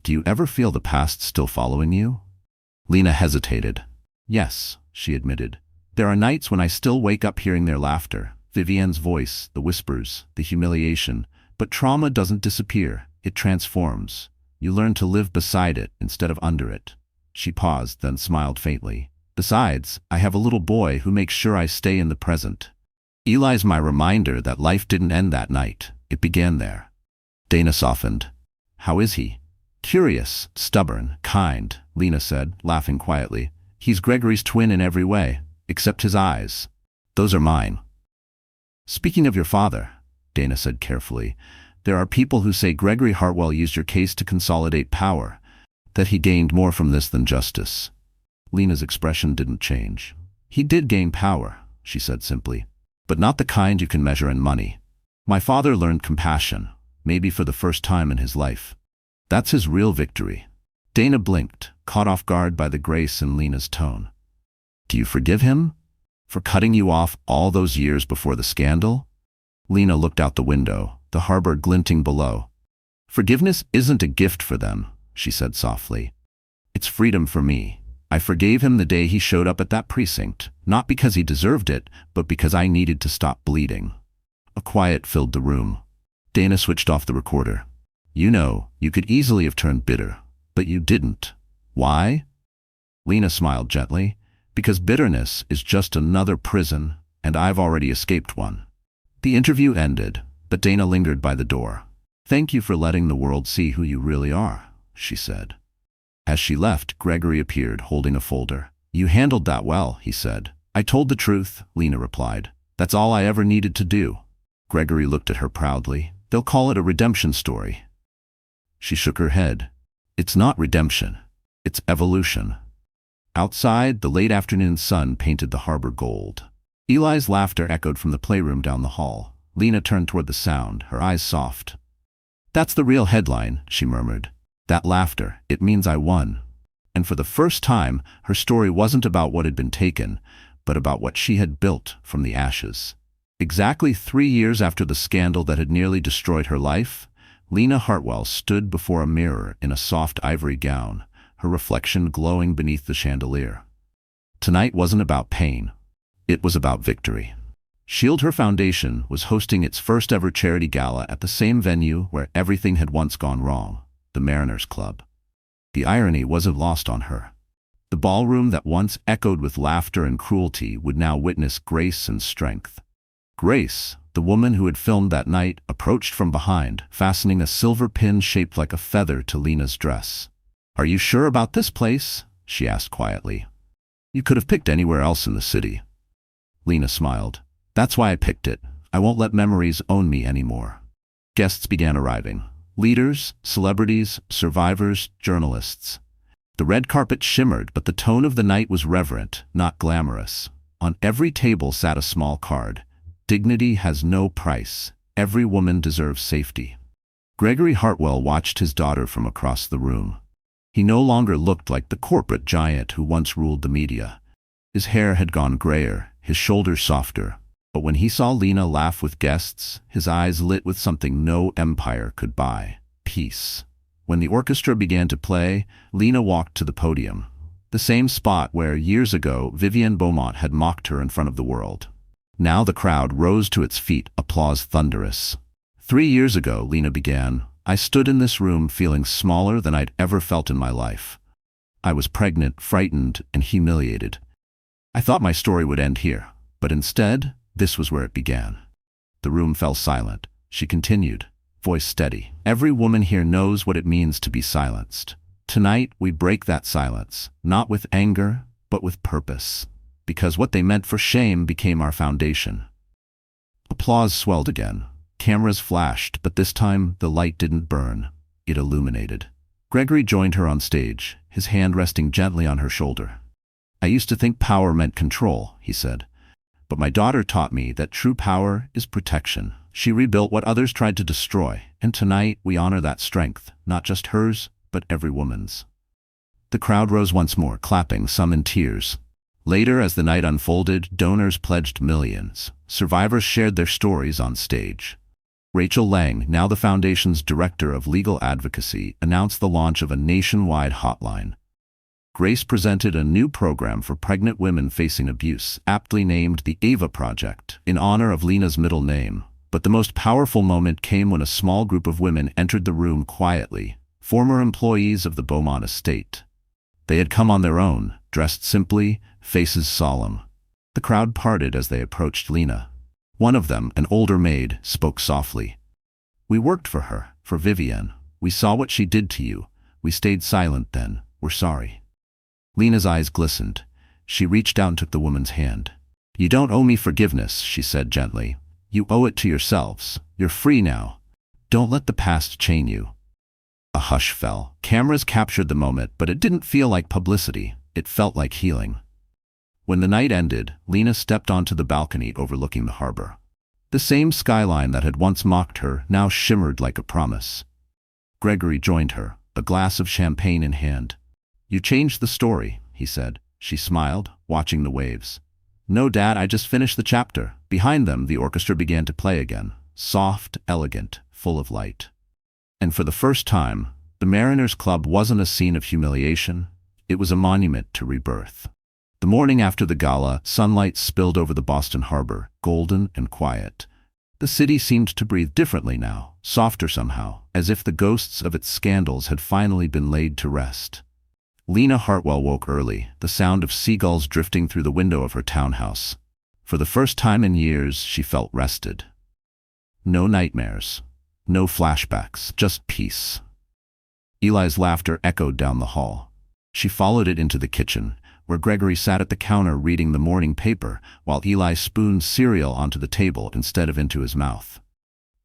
do you ever feel the past still following you?" Lena hesitated. "Yes," she admitted. "There are nights when I still wake up hearing their laughter, Vivienne's voice, the whispers, the humiliation. But trauma doesn't disappear, it transforms. You learn to live beside it instead of under it." She paused, then smiled faintly. "Besides, I have a little boy who makes sure I stay in the present. Eli's my reminder that life didn't end that night. It began there." Dana softened. "How is he?" "Curious, stubborn, kind," Lena said, laughing quietly. He's Gregory's twin in every way, except his eyes. Those are mine. Speaking of your father, Dana said carefully, there are people who say Gregory Hartwell used your case to consolidate power, that he gained more from this than justice. Lena's expression didn't change. He did gain power, she said simply, but not the kind you can measure in money. My father learned compassion, maybe for the first time in his life. That's his real victory. Dana blinked, caught off guard by the grace in Lena's tone. Do you forgive him? For cutting you off all those years before the scandal? Lena looked out the window, the harbor glinting below. Forgiveness isn't a gift for them, she said softly. It's freedom for me. I forgave him the day he showed up at that precinct, not because he deserved it, but because I needed to stop bleeding. A quiet filled the room. Dana switched off the recorder. You know, you could easily have turned bitter, but you didn't. Why? Lena smiled gently. Because bitterness is just another prison, and I've already escaped one. The interview ended, but Dana lingered by the door. Thank you for letting the world see who you really are, she said. As she left, Gregory appeared, holding a folder. You handled that well, he said. I told the truth, Lena replied. That's all I ever needed to do. Gregory looked at her proudly. They'll call it a redemption story. She shook her head. It's not redemption. It's evolution. Outside, the late afternoon sun painted the harbor gold. Eli's laughter echoed from the playroom down the hall. Lena turned toward the sound, her eyes soft. That's the real headline, she murmured. That laughter, it means I won. And for the first time, her story wasn't about what had been taken, but about what she had built from the ashes. Exactly 3 years after the scandal that had nearly destroyed her life, Lena Hartwell stood before a mirror in a soft ivory gown, her reflection glowing beneath the chandelier. Tonight wasn't about pain. It was about victory. Shield Her Foundation was hosting its first ever charity gala at the same venue where everything had once gone wrong, the Mariners Club. The irony wasn't lost on her. The ballroom that once echoed with laughter and cruelty would now witness grace and strength. Grace, the woman who had filmed that night, approached from behind, fastening a silver pin shaped like a feather to Lena's dress. Are you sure about this place? She asked quietly. You could have picked anywhere else in the city. Lena smiled. That's why I picked it. I won't let memories own me anymore. Guests began arriving. Leaders, celebrities, survivors, journalists. The red carpet shimmered, but the tone of the night was reverent, not glamorous. On every table sat a small card. Dignity has no price. Every woman deserves safety. Gregory Hartwell watched his daughter from across the room. He no longer looked like the corporate giant who once ruled the media. His hair had gone grayer, his shoulders softer. But when he saw Lena laugh with guests, his eyes lit with something no empire could buy: peace. When the orchestra began to play, Lena walked to the podium, the same spot where, years ago, Vivienne Beaumont had mocked her in front of the world. Now the crowd rose to its feet, applause thunderous. 3 years ago, Lena began, I stood in this room feeling smaller than I'd ever felt in my life. I was pregnant, frightened, and humiliated. I thought my story would end here, but instead, this was where it began. The room fell silent. She continued, voice steady. Every woman here knows what it means to be silenced. Tonight, we break that silence, not with anger, but with purpose. Because what they meant for shame became our foundation. Applause swelled again. Cameras flashed, but this time the light didn't burn. It illuminated. Gregory joined her on stage, his hand resting gently on her shoulder. I used to think power meant control, he said. But my daughter taught me that true power is protection. She rebuilt what others tried to destroy, and tonight we honor that strength, not just hers, but every woman's. The crowd rose once more, clapping, some in tears. Later, as the night unfolded, donors pledged millions. Survivors shared their stories on stage. Rachel Lang, now the Foundation's Director of Legal Advocacy, announced the launch of a nationwide hotline. Grace presented a new program for pregnant women facing abuse, aptly named the Ava Project, in honor of Lena's middle name. But the most powerful moment came when a small group of women entered the room quietly, former employees of the Beaumont estate. They had come on their own, dressed simply, faces solemn. The crowd parted as they approached Lena. One of them, an older maid, spoke softly. We worked for her, for Vivienne. We saw what she did to you. We stayed silent then. We're sorry. Lena's eyes glistened. She reached out and took the woman's hand. "You don't owe me forgiveness," she said gently. "You owe it to yourselves. You're free now. Don't let the past chain you." A hush fell. Cameras captured the moment, but it didn't feel like publicity. It felt like healing. When the night ended, Lena stepped onto the balcony overlooking the harbor. The same skyline that had once mocked her now shimmered like a promise. Gregory joined her, a glass of champagne in hand. "You changed the story," he said. She smiled, watching the waves. "No, Dad, I just finished the chapter." Behind them, the orchestra began to play again, soft, elegant, full of light. And for the first time, the Mariners Club wasn't a scene of humiliation. It was a monument to rebirth. The morning after the gala, sunlight spilled over the Boston harbor, golden and quiet. The city seemed to breathe differently now, softer somehow, as if the ghosts of its scandals had finally been laid to rest. Lena Hartwell woke early, the sound of seagulls drifting through the window of her townhouse. For the first time in years, she felt rested. No nightmares, no flashbacks, just peace. Eli's laughter echoed down the hall. She followed it into the kitchen, where Gregory sat at the counter reading the morning paper while Eli spooned cereal onto the table instead of into his mouth.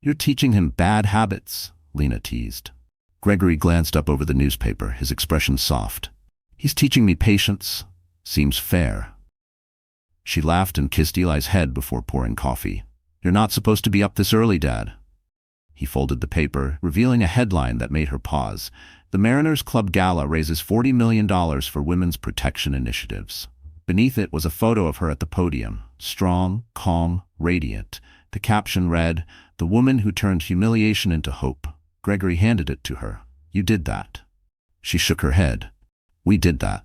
"You're teaching him bad habits," Lena teased. Gregory glanced up over the newspaper, his expression soft. "He's teaching me patience. Seems fair." She laughed and kissed Eli's head before pouring coffee. "You're not supposed to be up this early, Dad." He folded the paper, revealing a headline that made her pause. "The Mariners Club Gala raises $40 million for women's protection initiatives." Beneath it was a photo of her at the podium, strong, calm, radiant. The caption read, "The woman who turned humiliation into hope." Gregory handed it to her. "You did that." She shook her head. "We did that."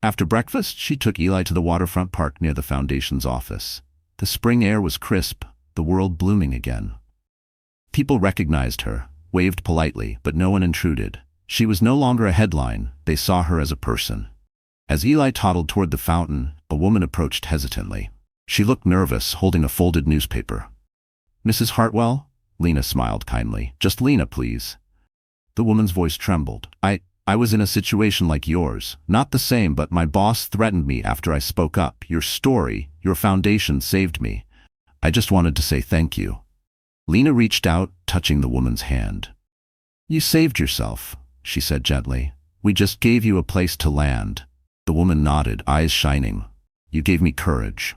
After breakfast, she took Eli to the waterfront park near the foundation's office. The spring air was crisp, the world blooming again. People recognized her, waved politely, but no one intruded. She was no longer a headline. They saw her as a person. As Eli toddled toward the fountain, a woman approached hesitantly. She looked nervous, holding a folded newspaper. "Mrs. Hartwell?" Lena smiled kindly. "Just Lena, please." The woman's voice trembled. I was in a situation like yours. Not the same, but my boss threatened me after I spoke up. Your story, your foundation saved me. I just wanted to say thank you." Lena reached out, touching the woman's hand. "You saved yourself," she said gently. "We just gave you a place to land." The woman nodded, eyes shining. "You gave me courage."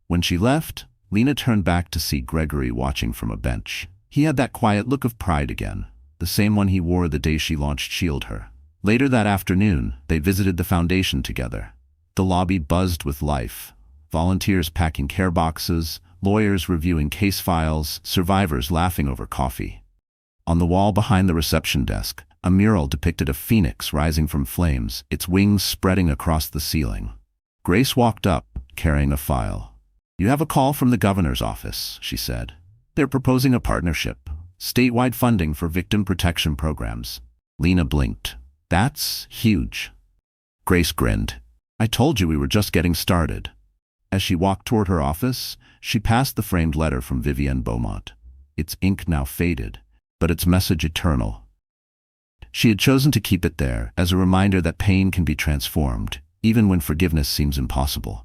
When she left, Lena turned back to see Gregory watching from a bench. He had that quiet look of pride again, the same one he wore the day she launched Shield Her. Later that afternoon, they visited the foundation together. The lobby buzzed with life. Volunteers packing care boxes, lawyers reviewing case files, survivors laughing over coffee. On the wall behind the reception desk, a mural depicted a phoenix rising from flames, its wings spreading across the ceiling. Grace walked up, carrying a file. "You have a call from the governor's office," she said. "They're proposing a partnership. Statewide funding for victim protection programs." Lena blinked. "That's huge." Grace grinned. "I told you we were just getting started." As she walked toward her office, she passed the framed letter from Vivienne Beaumont. Its ink now faded, but its message eternal. She had chosen to keep it there as a reminder that pain can be transformed, even when forgiveness seems impossible.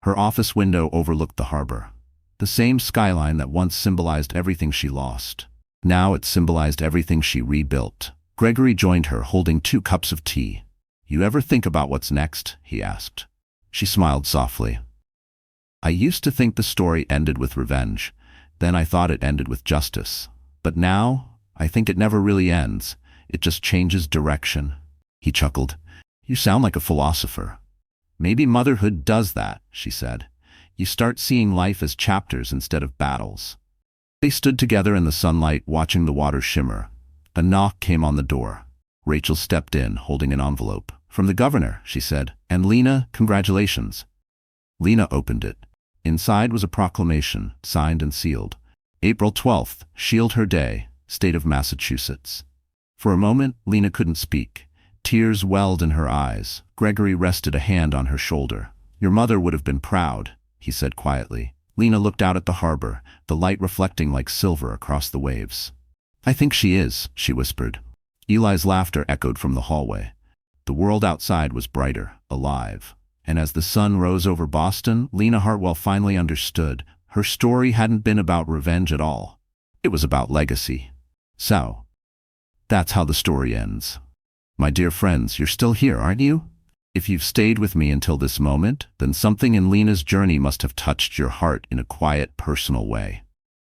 Her office window overlooked the harbor. The same skyline that once symbolized everything she lost. Now it symbolized everything she rebuilt. Gregory joined her, holding 2 cups of tea. "You ever think about what's next?" he asked. She smiled softly. "I used to think the story ended with revenge. Then I thought it ended with justice. But now, I think it never really ends. It just changes direction." He chuckled. "You sound like a philosopher." "Maybe motherhood does that," she said. "You start seeing life as chapters instead of battles." They stood together in the sunlight, watching the water shimmer. A knock came on the door. Rachel stepped in, holding an envelope. "From the governor," she said. "And Lena, congratulations." Lena opened it. Inside was a proclamation, signed and sealed. April 12th, Shield Her Day, State of Massachusetts. For a moment, Lena couldn't speak. Tears welled in her eyes. Gregory rested a hand on her shoulder. "Your mother would have been proud," he said quietly. Lena looked out at the harbor, the light reflecting like silver across the waves. "I think she is," she whispered. Eli's laughter echoed from the hallway. The world outside was brighter, alive. And as the sun rose over Boston, Lena Hartwell finally understood. Her story hadn't been about revenge at all. It was about legacy. So, that's how the story ends. My dear friends, you're still here, aren't you? If you've stayed with me until this moment, then something in Lena's journey must have touched your heart in a quiet, personal way.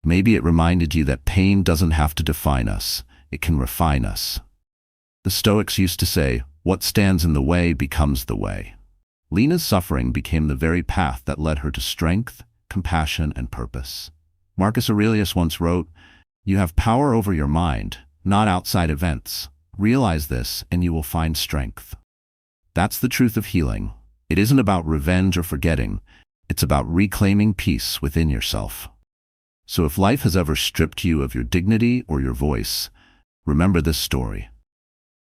Maybe it reminded you that pain doesn't have to define us. It can refine us. The Stoics used to say, what stands in the way becomes the way. Lena's suffering became the very path that led her to strength, compassion, and purpose. Marcus Aurelius once wrote, "You have power over your mind, not outside events. Realize this, and you will find strength." That's the truth of healing. It isn't about revenge or forgetting. It's about reclaiming peace within yourself. So if life has ever stripped you of your dignity or your voice, remember this story.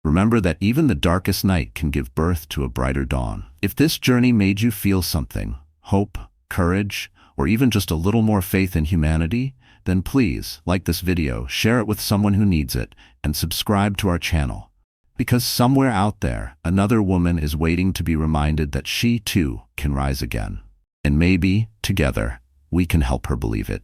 Remember that even the darkest night can give birth to a brighter dawn. If this journey made you feel something, hope, courage, or even just a little more faith in humanity, then please like this video, share it with someone who needs it, and subscribe to our channel. Because somewhere out there, another woman is waiting to be reminded that she too can rise again. And maybe, together, we can help her believe it.